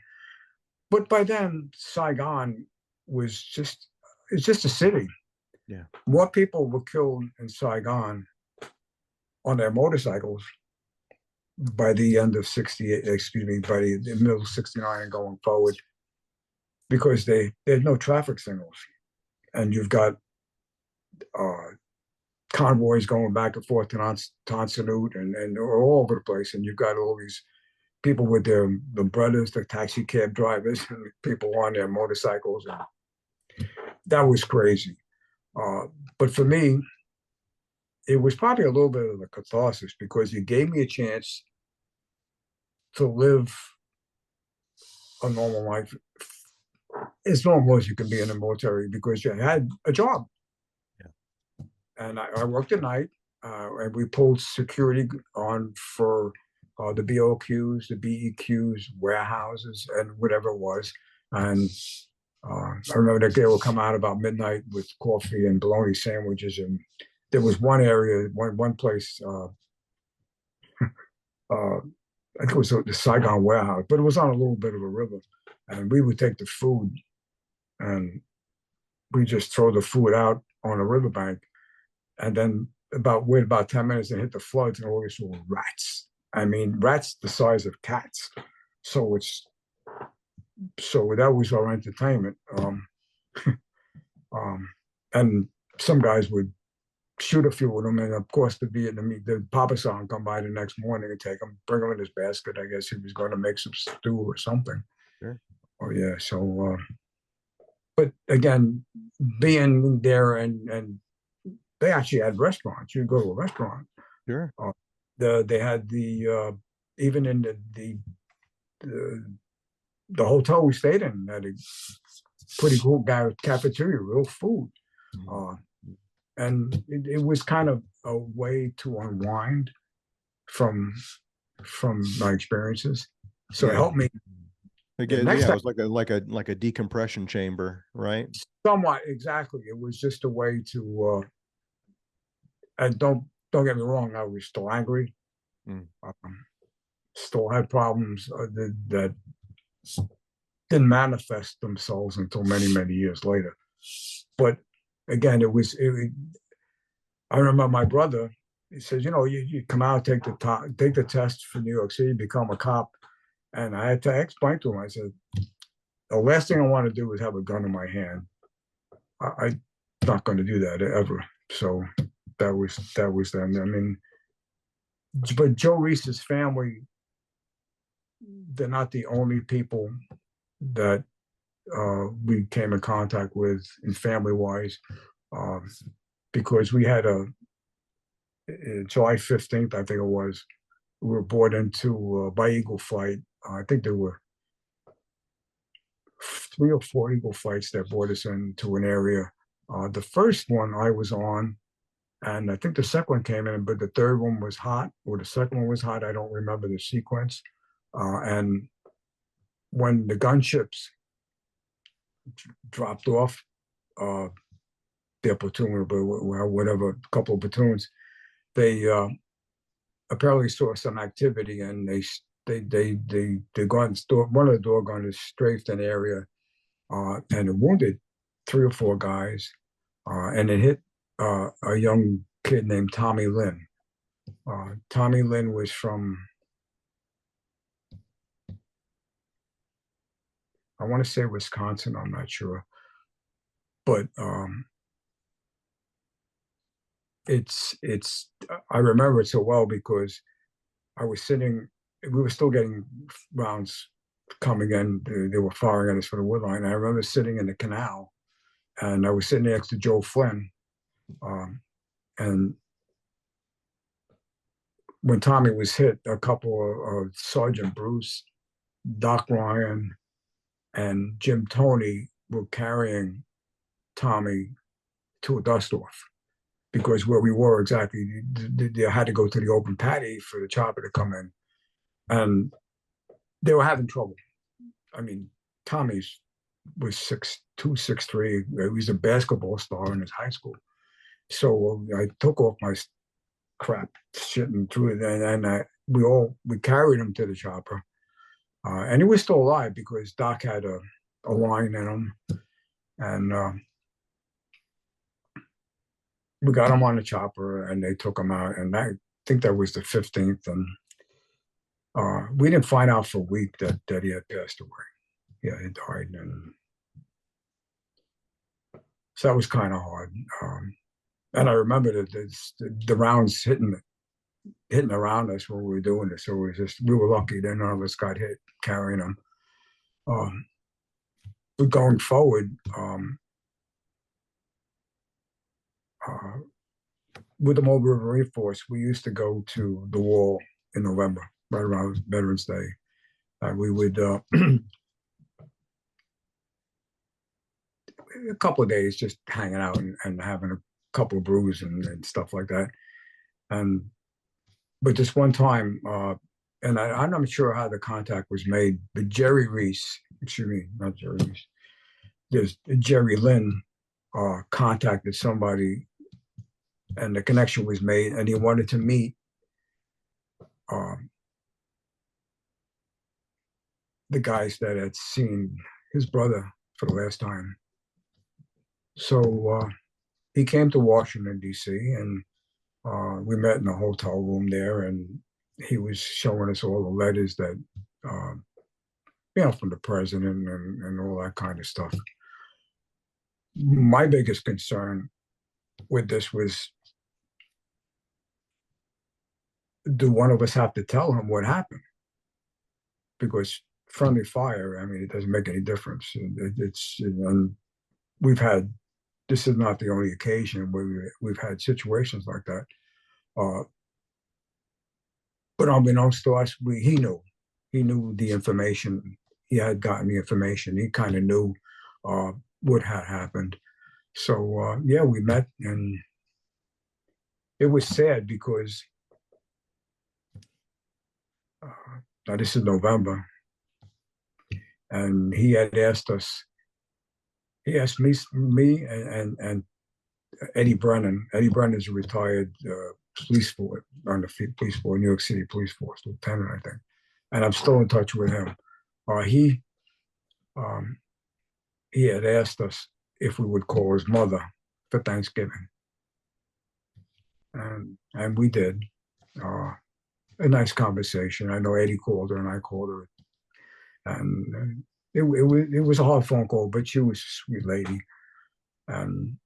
But by then, Saigon was it's just a city. Yeah. More people were killed in Saigon on their motorcycles by the end of 68, by the middle of 69 and going forward, because there's no traffic signals. And you've got convoys going back and forth to Ton Sanut and all over the place. And you've got all these people with the brothers, the taxi cab drivers, and people on their motorcycles. And that was crazy. But for me, it was probably a little bit of a catharsis, because it gave me a chance to live a normal life as normal as you can be in the military because you had a job. Yeah. And I worked at night, and we pulled security on for the BOQs, the BEQs, warehouses, and whatever it was. And I remember that they would come out about midnight with coffee and bologna sandwiches. And there was one area, one place, I think it was the Saigon warehouse, but it was on a little bit of a river. And we would take the food and we just throw the food out on a riverbank. And then wait about 10 minutes and hit the floods and all these were rats. I mean, rats the size of cats. So that was our entertainment. And some guys would shoot a few of them, and of course the Papa San come by the next morning and take them, bring them in his basket. I guess he was going to make some stew or something. Sure. Oh yeah. So, but again, being there and they actually had restaurants. You go to a restaurant. Sure. They had even in the hotel we stayed in had a pretty cool cafeteria, real food. And it was kind of a way to unwind from my experiences. So it helped me. Again, yeah, it was like a decompression chamber, right? Somewhat, exactly. It was just a way to. And don't get me wrong, I was still angry. Still had problems that didn't manifest themselves until many years later. But again, I remember my brother. He says, you come out, take the test for New York City, become a cop. And I had to explain to him. I said, the last thing I want to do is have a gun in my hand. I'm not going to do that ever. So that was them. I mean, but Joe Reese's family, they're not the only people that we came in contact with in family-wise, because we had July 15th, I think it was, we were brought into by Eagle Flight. I think there were 3 or 4 Eagle Flights that brought us into an area. The first one I was on, and I think the second one came in, but the third one was hot, or the second one was hot. I don't remember the sequence. And when the gunships dropped off their platoon, or whatever, a couple of platoons, they apparently saw some activity, and the guns, one of the door gunners strafed an area, and it wounded 3 or 4 guys, and it hit a young kid named Tommy Lynn. Tommy Lynn was from, I want to say Wisconsin, I'm not sure. But I remember it so well because I was sitting, we were still getting rounds coming in. They were firing at us from the wood line. I remember sitting in the canal, and I was sitting next to Joe Flynn. And when Tommy was hit, a couple of Sergeant Bruce, Doc Ryan, and Jim Toney were carrying Tommy to a dust off, because where we were exactly, they had to go to the open paddy for the chopper to come in, and they were having trouble. I mean, Tommy was 6'2", 6'3". He was a basketball star in his high school. So I took off my crap shit and threw it, and we carried him to the chopper, and he was still alive because Doc had a line in him, and we got him on the chopper, and they took him out, and I think that was the 15th, and we didn't find out for a week that he had passed away. Yeah, he died, and so that was kind of hard. And I remember the rounds hitting around us when we were doing this. So we were lucky that none of us got hit carrying them. But going forward, with the Mobile Riverine Force, we used to go to the wall in November, right around Veterans Day. We would a couple of days just hanging out and having a couple of brews and stuff like that. And but this one time, and I'm not sure how the contact was made, but Jerry Reese, excuse me, not Jerry Reese, there's Jerry Lynn contacted somebody, and the connection was made, and he wanted to meet the guys that had seen his brother for the last time. So he came to Washington, D.C., and we met in a hotel room there, and he was showing us all the letters that, from the president and all that kind of stuff. My biggest concern with this was, do one of us have to tell him what happened? Because friendly fire, I mean, it doesn't make any difference. And we've had, this is not the only occasion where we've had situations like that. But unbeknownst to us, he knew the information. He had gotten the information. He kind of knew what had happened. So yeah, we met, and it was sad because now this is November, and he had asked us. He asked me and Eddie Brennan. Eddie Brennan is a retired police force, on the police force, New York City Police Force, lieutenant, I think, and I'm still in touch with him. He had asked us if we would call his mother for Thanksgiving, and we did. A nice conversation. I know Eddie called her, and I called her, and it was a hard phone call, but she was a sweet lady. And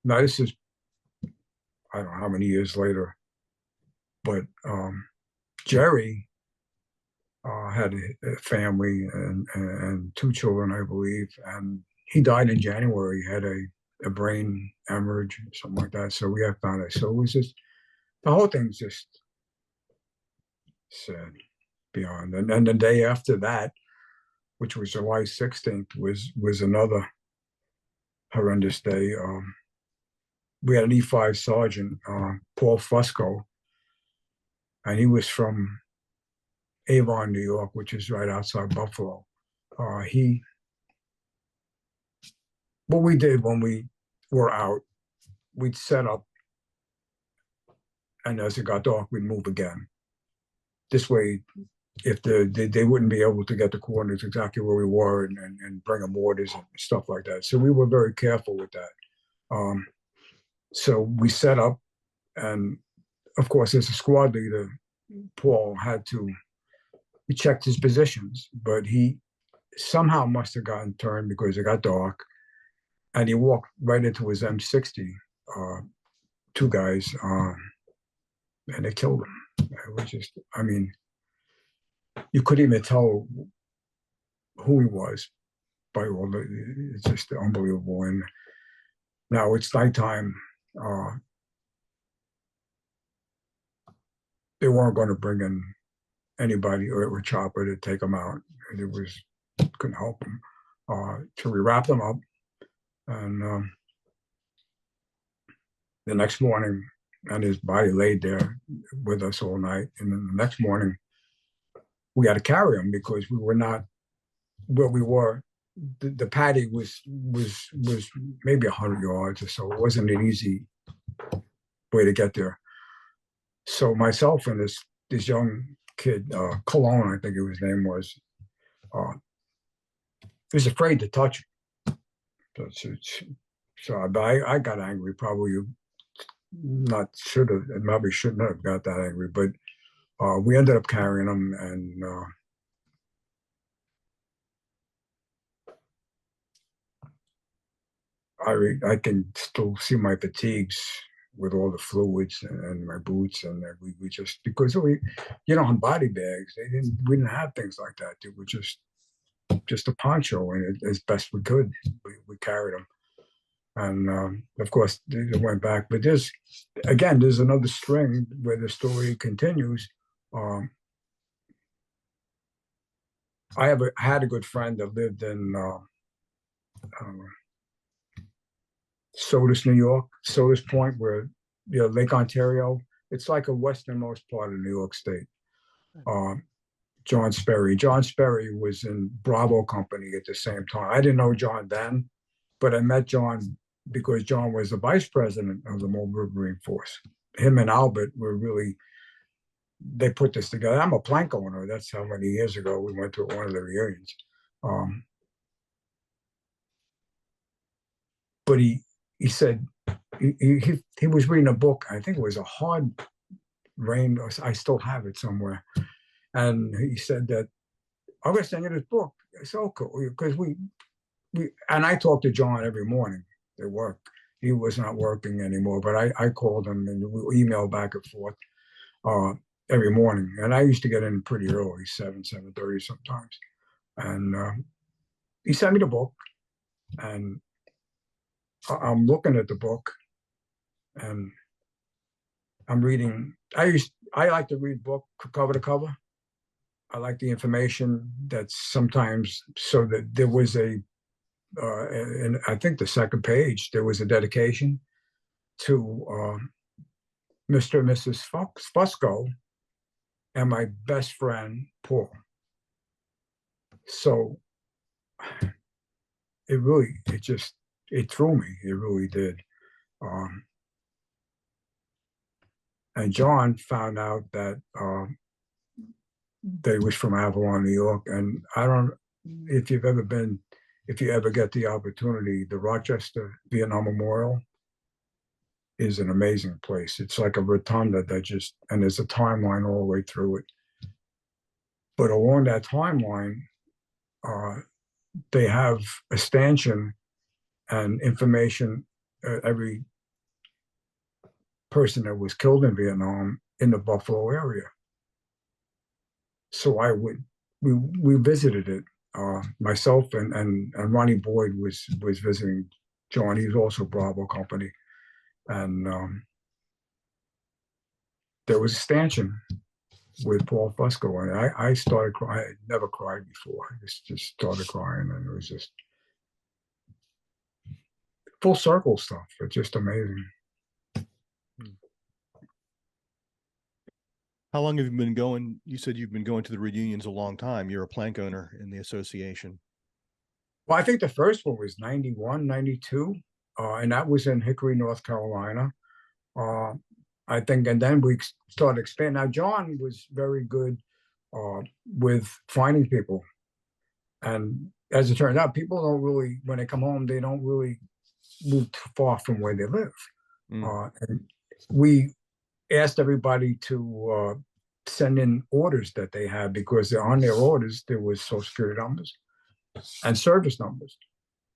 now this is, I don't know how many years later, but Jerry had a family and two children, I believe, and he died in January. He had a brain hemorrhage, something like that. So we have found it. So it was just, the whole thing's just sad beyond. And then the day after that, which was July 16th, was another horrendous day. We had an E5 sergeant, Paul Fusco, and he was from Avon, New York, which is right outside Buffalo. What we did when we were out, we'd set up, and as it got dark, we'd move again. This way, if they wouldn't be able to get the coordinates exactly where we were and bring them orders and stuff like that. So we were very careful with that. So we set up, and of course, as a squad leader, Paul he checked his positions, but he somehow must have gotten turned because it got dark, and he walked right into his M60, two guys, and they killed him. It was just, I mean, you couldn't even tell who he was by all the, it's just unbelievable. And now it's nighttime. They weren't going to bring in anybody or chopper to take him out. And it was, couldn't help him. So we wrapped him up, and the next morning, and his body laid there with us all night. And then the next morning, we had to carry him because we were not where we were. The paddy was maybe 100 yards or so. It wasn't an easy way to get there. So myself and this young kid, Cologne, I think his name was afraid to touch him. So I got angry. Probably probably shouldn't have got that angry, but we ended up carrying him, and I can still see my fatigues with all the fluids and my boots, and we just, because on body bags, we didn't have things like that. It was just a poncho, and as best we could, we carried them. And of course, it went back. But there's another string where the story continues. I had a good friend that lived in Sodus, New York, Sodus Point, where Lake Ontario. It's like a westernmost part of New York State. John Sperry. John Sperry was in Bravo Company at the same time. I didn't know John then, but I met John because John was the vice president of the Mobile Riverine Force. Him and Albert were really, they put this together. I'm a plank owner. That's how many years ago we went to one of the reunions. But he said, he was reading a book. I think it was A Hard Rain. I still have it somewhere. And he said that, I'm going to send you this book. It's so cool because we and I talked to John every morning at work. He was not working anymore, but I called him and we emailed back and forth every morning. And I used to get in pretty early, 7:30 sometimes. And he sent me the book, and I'm looking at the book, and I'm reading. I like to read book cover to cover. I like the information that's sometimes, so that there was and I think the second page, there was a dedication to Mr. and Mrs. Fusco and my best friend, Paul. So it threw me. It really did. And John found out that they was from Avalon, New York. And I don't, if you ever get the opportunity, the Rochester Vietnam Memorial is an amazing place. It's like a rotunda and there's a timeline all the way through it. But along that timeline, they have a stanchion and information, every person that was killed in Vietnam in the Buffalo area. So we visited it. Myself and Ronnie Boyd was visiting John. He was also Bravo Company. And there was a stanchion with Paul Fusco, and I started crying. I had never cried before. I just started crying, and it was just full circle stuff. It's just amazing. How long have you been going? You said you've been going to the reunions a long time. You're a plank owner in the association. Well, I think the first one was 91, 92, and that was in Hickory, North Carolina. I think, and then we started expanding. Now, John was very good with finding people. And as it turns out, people don't really, when they come home, they don't really move too far from where they live. And we asked everybody to send in orders that they had, because on their orders, there was Social Security numbers and service numbers.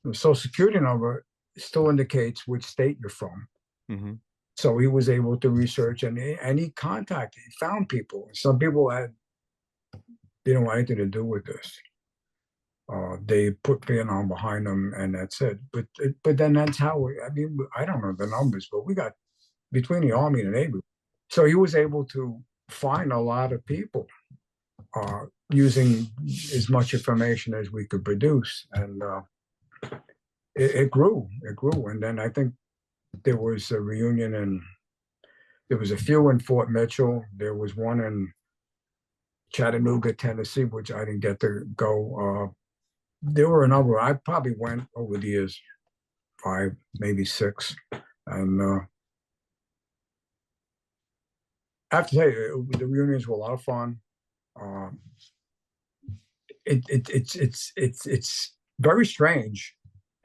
The Social Security number still indicates which state you're from. Mm-hmm. So he was able to research, and he contacted, he found people. Some people didn't want anything to do with this. They put Vietnam behind them, and that's it. But then that's how I don't know the numbers, but we got between the Army and the Navy. So he was able to find a lot of people using as much information as we could produce, and it grew. And then I think there was a reunion, and there was a few in Fort Mitchell. There was one in Chattanooga, Tennessee, which I didn't get to go. There were a number. I probably went over the years, 5, maybe 6, and I have to tell you, the reunions were a lot of fun. It's very strange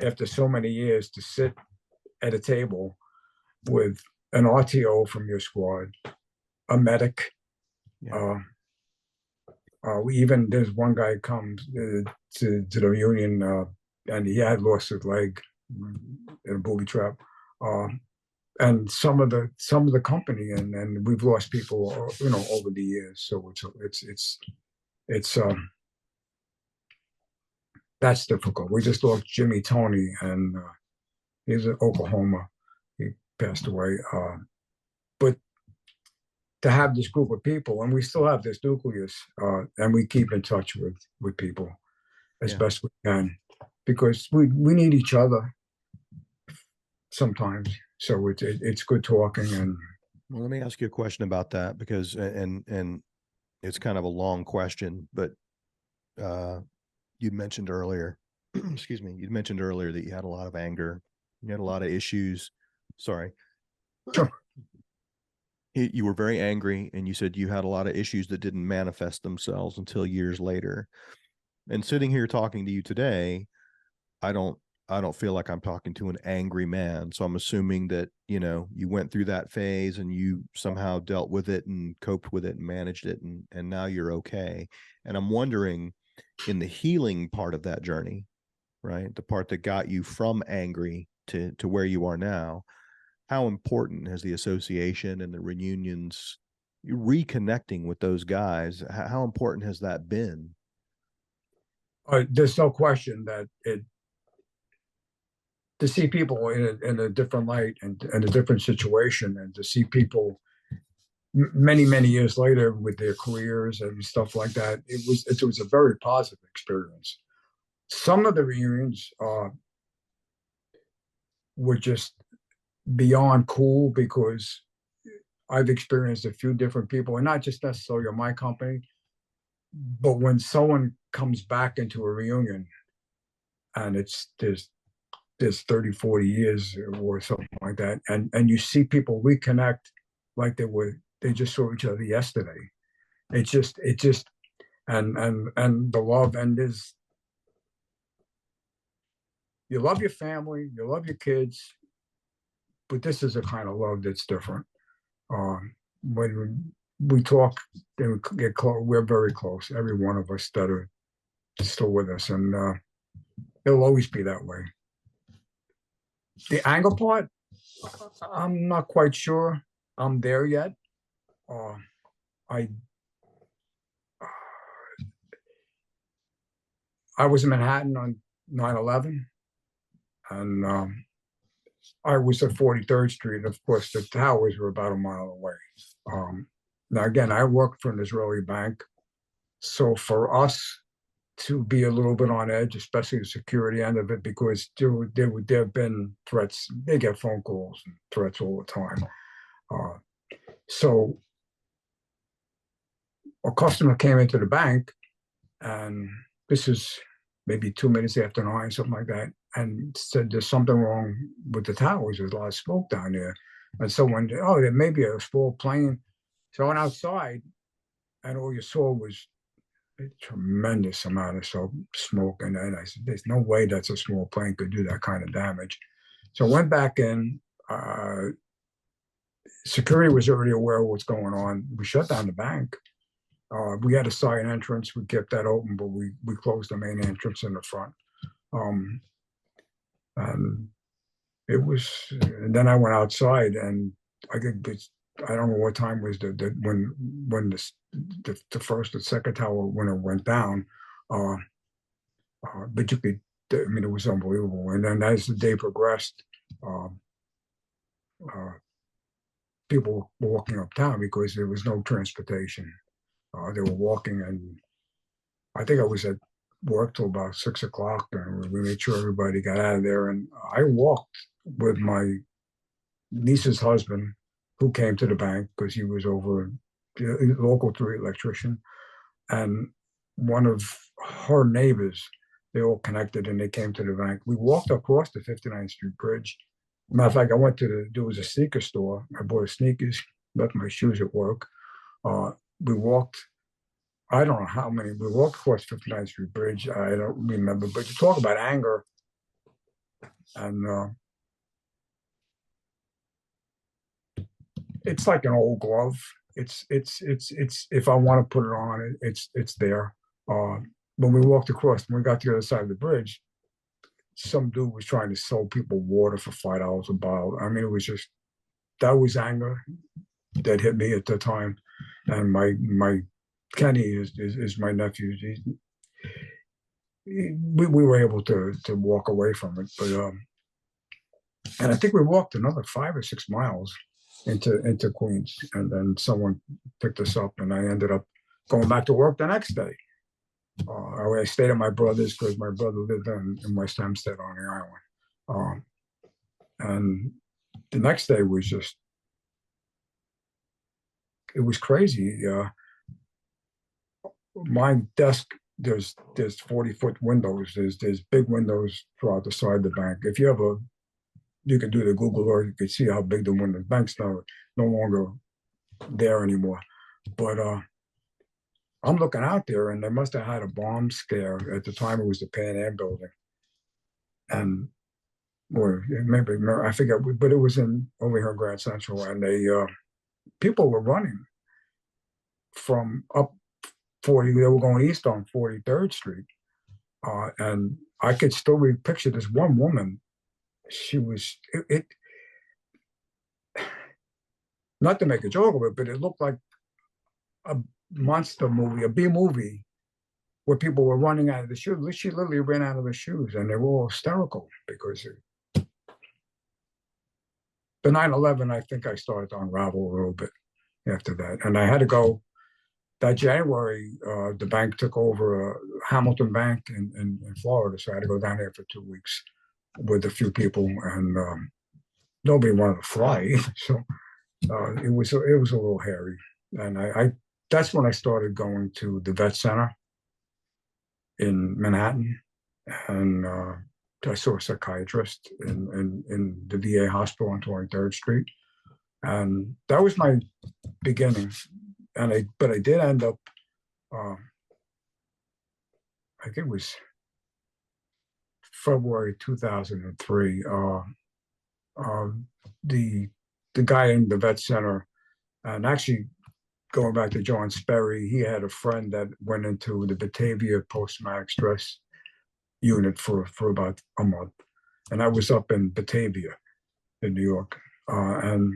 after so many years to sit at a table with an RTO from your squad, a medic. Yeah. Even there's one guy comes to the reunion, and he had lost his leg in a booby trap. And some of the company, and we've lost people, over the years. So it's that's difficult. We just lost Jimmy Tony, and he's in Oklahoma. He passed away. But to have this group of people, and we still have this nucleus, and we keep in touch with people as best we can, because we need each other sometimes. So it's good talking. And Well, let me ask you a question about that, because and it's kind of a long question, but you mentioned earlier, excuse me, you mentioned earlier that you had a lot of anger, you had a lot of issues. Sorry. sure. You were very angry, and you said you had a lot of issues that didn't manifest themselves until years later. And sitting here talking to you today, I don't feel like I'm talking to an angry man. So I'm assuming that, you know, you went through that phase and you somehow dealt with it and coped with it and managed it, and now you're okay. And I'm wondering, in the healing part of that journey, right, the part that got you from angry to where you are now, how important has the association and the reunions, reconnecting with those guys, how important has that been? There's no question that to see people in a different light and in a different situation, and to see people many years later with their careers and stuff like that, it was a very positive experience. Some of the reunions were just beyond cool, because I've experienced a few different people, and not just necessarily in my company, but when someone comes back into a reunion and there's 30, 40 years or something like that, and you see people reconnect like they just saw each other yesterday. It just and the love, and there's, you love your family, you love your kids, but this is a kind of love that's different. When we talk and we get close, we're very close, every one of us that are still with us, and it'll always be that way. The anger part, I'm not quite sure I'm there yet. Uh, I I was in Manhattan on 9/11, and I was at 43rd Street. Of course, the towers were about a mile away. Um, Now, again, I worked for an Israeli bank, so for us to be a little bit on edge, especially the security end of it, because there have been threats. They get phone calls and threats all the time. Uh, so a customer came into the bank, and this is maybe 2 minutes after 9, something like that, and said there's something wrong with the towers. There's a lot of smoke down there. And someone, oh, there may be a small plane. So I went outside, and all you saw was a tremendous amount of smoke. And I said, there's no way that's a small plane could do that kind of damage. So I went back in. Security was already aware of what's going on. We shut down the bank. We had a side entrance. We kept that open, but we closed the main entrance in the front. And it was. And then I went outside, and I think I don't know what time was when the first and second tower when it went down. But you could. I mean, it was unbelievable. And then as the day progressed, uh, uh, people were walking uptown because there was no transportation. They were walking, and I think I was at work till about 6 o'clock, and we made sure everybody got out of there. And I walked with my niece's husband, who came to the bank because he was over local to the electrician, and one of her neighbors. They all connected, and they came to the bank. We walked across the 59th Street Bridge. Matter of fact, I went to there was a sneaker store. I bought sneakers, left my shoes at work. We walked, I don't know how many, we walked across 59th Street Bridge. I don't remember, but you talk about anger, and it's like an old glove. It's if I want to put it on, it's there. When we walked across, when we got to the other side of the bridge, some dude was trying to sell people water for $5 a bottle. I mean, it was just, that was anger that hit me at the time. And my Kenny is my nephew. We were able to walk away from it, but and I think we walked another 5 or 6 miles into Queens, and then someone picked us up, and I ended up going back to work the next day. I stayed at my brother's because my brother lived in West Hempstead on the island. And the next day was just, it was crazy. My desk, there's 40-foot windows. There's big windows throughout the side of the bank. If you ever, you could do the Google Earth, you could see how big the windows. Bank's no longer there anymore. But I'm looking out there, and they must have had a bomb scare at the time. It was the Pan Am building, and or maybe I forget, but it was in over here in Grand Central, and they people were running from up 40. They were going east on 43rd Street, and I could still picture this one woman. She was it not to make a joke of it, but it looked like a monster movie, a B movie, where people were running out of the shoes. She literally ran out of the shoes, and they were all hysterical because the 9/11. I think I started to unravel a little bit after that, and I had to go. That January, the bank took over Hamilton Bank in Florida, so I had to go down there for 2 weeks with a few people, and nobody wanted to fly, so it was a little hairy. And I that's when I started going to the vet center in Manhattan, and I saw a psychiatrist in the VA hospital on 23rd Street, and that was my beginning. And but I did end up, I think it was February 2003. The guy in the vet center, and actually going back to John Sperry, he had a friend that went into the Batavia post-traumatic stress unit for about a month, and I was up in Batavia, in New York, and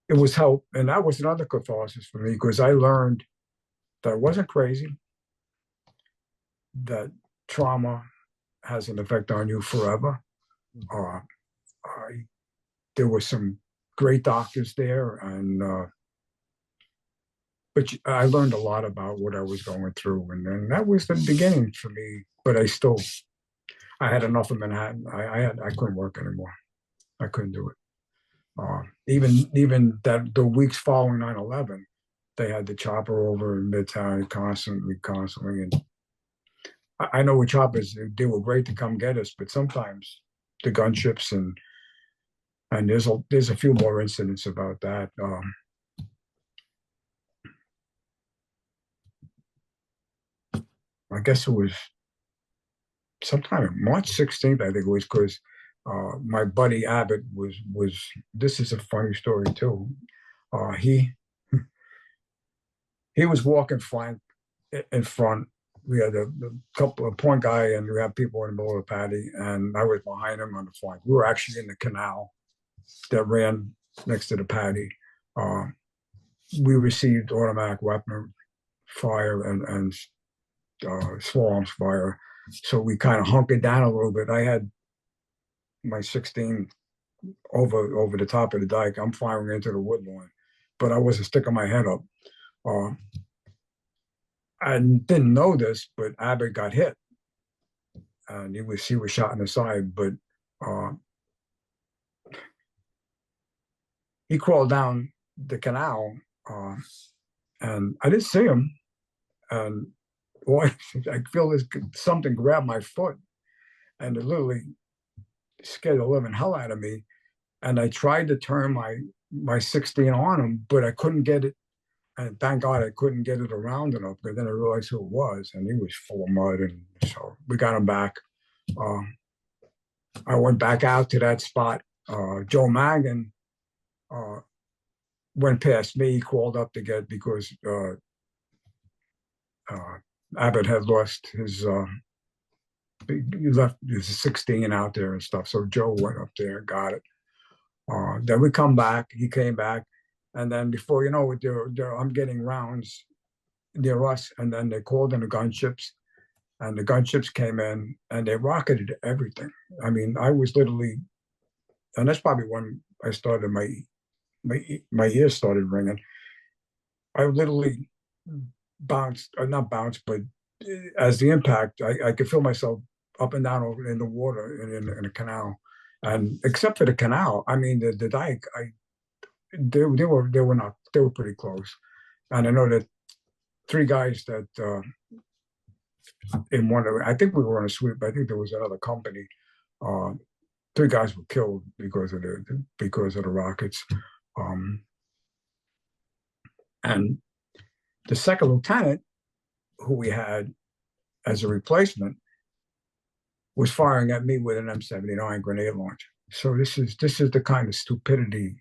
it was help, and that was another catharsis for me because I learned that I wasn't crazy, that trauma has an effect on you forever. There were some great doctors there, and but I learned a lot about what I was going through, and then that was the beginning for me. But I had enough of Manhattan. I couldn't work anymore. I couldn't do it. Even that the weeks following 9/11, they had the chopper over in Midtown constantly. And I know with choppers, they were great to come get us, but sometimes the gunships and there's a few more incidents about that. I guess it was sometime March 16th, I think it was, because my buddy Abbott was. This is a funny story too. He was walking flank in front. We had a couple of point guy, and we had people in the middle of the paddy, and I was behind him on the flank. We were actually in the canal that ran next to the paddy. We received automatic weapon fire and small arms fire, so we kind of hunkered down a little bit. I had my 16 over the top of the dike. I'm firing into the wood line, but I wasn't sticking my head up. I didn't know this, but Abbott got hit, and he was shot in the side. But he crawled down the canal, and I didn't see him. And boy, I feel something grabbed my foot, and it literally scared the living hell out of me. And I tried to turn my 16 on him, but I couldn't get it. And thank God I couldn't get it around enough, because then I realized who it was, and he was full of mud. And so we got him back. I went back out to that spot. Joe Magan went past me, called up to get, because Abbott had lost his, he left his 16 out there and stuff. So Joe went up there and got it. Then we come back, he came back. And then before you know it, I'm getting rounds near us, and then they called in the gunships, and the gunships came in, and they rocketed everything. I mean, I was literally, and that's probably when I started my ears started ringing. I literally bounced, or not bounced, but as the impact, I could feel myself up and down over in the water in a canal. And except for the canal, I mean, the dike, they were pretty close. And I know that three guys that in one of, I think we were on a sweep. I think there was another company. Uh, Three guys were killed because of the rockets. And the second lieutenant, who we had as a replacement, was firing at me with an M79 grenade launcher. So this is the kind of stupidity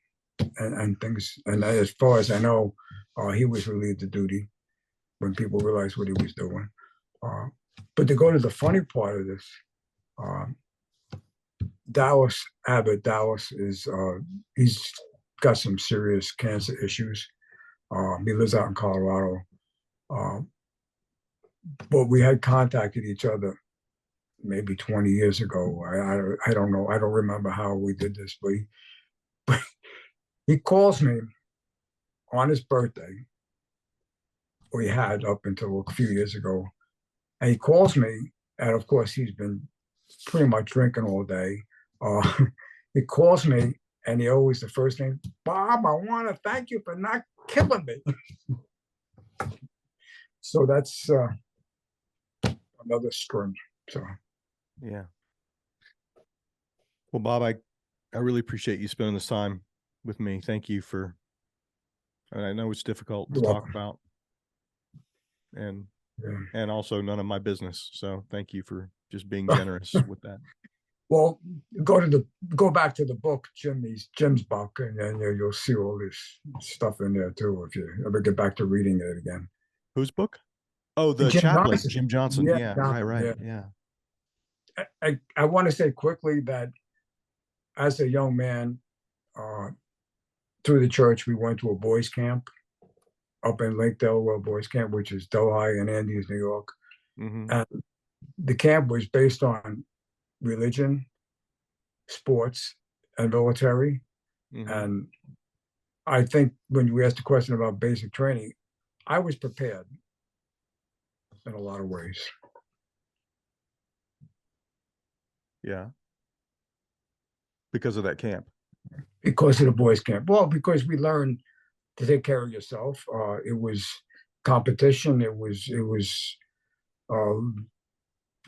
and things. And as far as I know, he was relieved of duty when people realized what he was doing. But to go to the funny part of this, Abbott Dallas is he's got some serious cancer issues. He lives out in Colorado. But we had contacted each other maybe 20 years ago. I don't know. I don't remember how we did this, but he calls me on his birthday, or he had up until a few years ago. And he calls me, and of course, he's been pretty much drinking all day. He calls me, and he always, the first thing, Bob, I want to thank you for not killing me. So that's another string. So, yeah. Well, Bob, I really appreciate you spending this time with me. Thank you for, I know it's difficult to talk about, and also none of my business. So thank you for just being generous with that. Well, go back to the book, Jim's book, and then you'll see all this stuff in there too, if you ever get back to reading it again. Whose book? Oh, the chaplain, Jim Johnson. Yeah, right. Yeah. I want to say quickly that as a young man, through the church, we went to a boys' camp up in Lake Delaware Boys Camp, which is Delhi and Andes, New York. Mm-hmm. And the camp was based on religion, sports, and military. Mm-hmm. And I think when you asked the question about basic training, I was prepared in a lot of ways. Yeah. Because of that camp. Because of the boys' camp. Well, because we learned to take care of yourself. It was competition. It was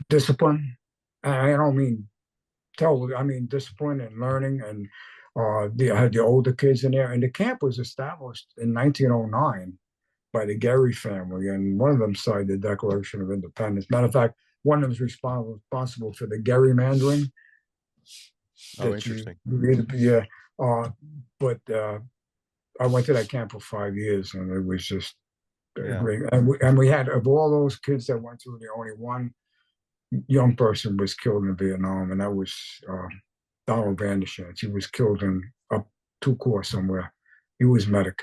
discipline. I don't mean totally. I mean discipline and learning. And I had the older kids in there. And the camp was established in 1909 by the Gary family, and one of them signed the Declaration of Independence. Matter of fact, one of them is responsible for the gerrymandering. Oh, interesting. Yeah. But I went to that camp for 5 years, and it was just great. And we had, of all those kids that went through, only one young person was killed in Vietnam, and that was Donald Vandershans. He was killed in up 2 Corps somewhere. He was medic.